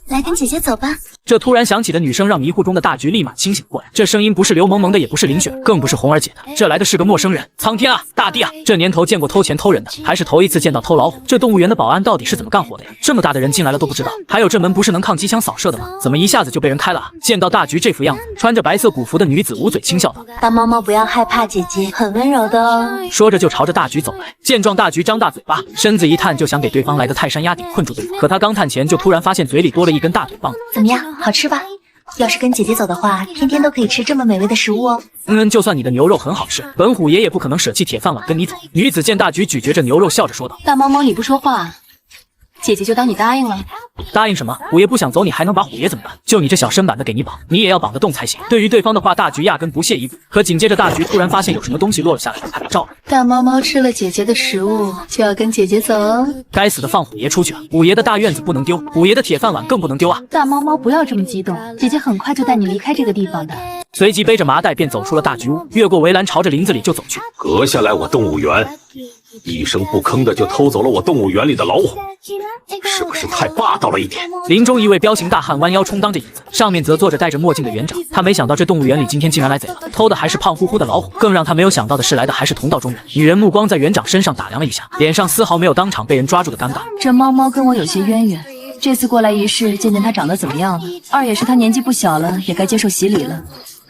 来跟姐姐走吧。这突然响起的女声让迷糊中的大橘立马清醒过来，这声音不是刘萌萌的，也不是林雪，更不是红儿姐的，这来的是个陌生人。苍天啊，大地啊，这年头见过偷钱偷人的，还是头一次见到偷老虎。这动物园的保安到底是怎么干活的呀？这么大的人进来了都不知道。还有这门不是能抗机枪扫射的吗？怎么一下子就被人开了啊？见到大橘这副样子，穿着白色古服的女子捂嘴轻笑道：“大猫猫不要害怕，姐姐很温柔的哦。”说着就朝着大橘走来。见状，大橘张大嘴巴，身子一探，就想给对方来个泰山压顶困住对方。可他刚探前，就突然发现嘴里多了一根大腿棒子。怎么样，好吃吧？要是跟姐姐走的话，天天都可以吃这么美味的食物哦。就算你的牛肉很好吃，本虎爷也不可能舍弃铁饭碗跟你走。女子见大橘咀嚼着牛肉，笑着说道：“大猫猫，你不说话，姐姐就当你答应了。”答应什么？虎爷不想走，你还能把虎爷怎么办？就你这小身板的给你绑，你也要绑得动才行。对于对方的话，大橘压根不屑一顾。可紧接着，大橘突然发现有什么东西落了下来，拍了照。大猫猫吃了姐姐的食物，就要跟姐姐走哦。该死的，放虎爷出去啊！虎爷的大院子不能丢，虎爷的铁饭碗更不能丢啊！大猫猫，不要这么激动，姐姐很快就带你离开这个地方的。随即背着麻袋便走出了大橘屋，越过围栏，朝着林子里就走去。阁下来我动物园，一声不吭的就偷走了我动物园里的老虎，是不是太霸道了一点？林中一位彪形大汉弯腰充当着椅子，上面则坐着戴着墨镜的园长。他没想到这动物园里今天竟然来贼了，偷的还是胖乎乎的老虎。更让他没有想到的是，来的还是同道中人。女人目光在园长身上打量了一下，脸上丝毫没有当场被人抓住的尴尬。这猫猫跟我有些渊源，这次过来一试，见见他长得怎么样了。二也是他年纪不小了，也该接受洗礼了。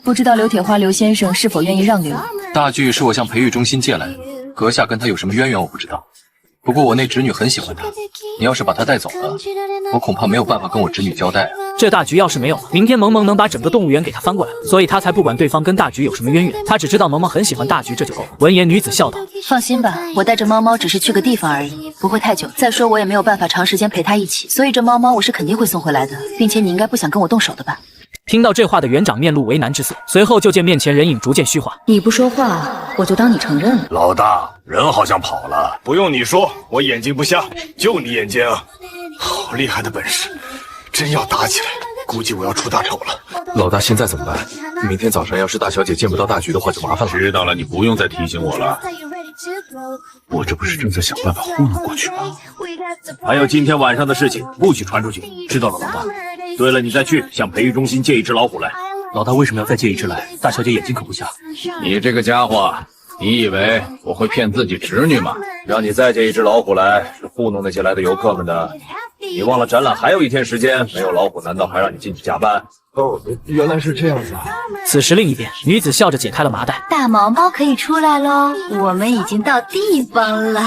不知道刘铁花刘先生是否愿意让给我？大锯是我向培育中心借来的，阁下跟他有什么渊源我不知道。不过我那侄女很喜欢他，你要是把他带走了，我恐怕没有办法跟我侄女交代啊。这大橘要是没有了，明天萌萌能把整个动物园给他翻过来，所以他才不管对方跟大橘有什么渊源，他只知道萌萌很喜欢大橘，这就够了。闻言，女子笑道：“放心吧，我带着猫猫只是去个地方而已，不会太久。再说我也没有办法长时间陪它一起，所以这猫猫我是肯定会送回来的，并且你应该不想跟我动手的吧？”听到这话的园长面露为难之色，随后就见面前人影逐渐虚化。你不说话，我就当你承认了。老大，人好像跑了。不用你说，我眼睛不瞎，就你眼尖啊！好厉害的本事，真要打起来，估计我要出大丑了。老大，现在怎么办？明天早上要是大小姐见不到大橘的话，就麻烦了。知道了，你不用再提醒我了。我这不是正在想办法糊弄过去吗？还有今天晚上的事情，不许传出去，知道了，老大。对了，你再去向培育中心借一只老虎来。老大为什么要再借一只来？大小姐眼睛可不瞎。你这个家伙，你以为我会骗自己侄女吗？让你再借一只老虎来，是糊弄那些来的游客们的。你忘了展览还有1天时间，没有老虎，难道还让你进去加班？哦，原来是这样子啊！此时另一边，女子笑着解开了麻袋，大毛毛可以出来喽，我们已经到地方了。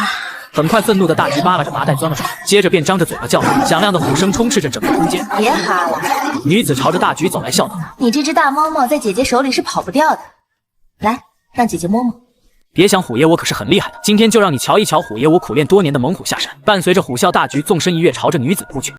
很快，愤怒的大橘扒拉着麻袋钻了出来，接着便张着嘴巴叫着，响亮的虎声充斥着整个空间。别哈了，女子朝着大橘走来，笑道：“你这只大猫猫在姐姐手里是跑不掉的，来，让姐姐摸摸。”别想虎爷我可是很厉害的，今天就让你瞧一瞧虎爷我苦练多年的猛虎下山。伴随着虎啸，大橘纵身一跃，朝着女子扑去。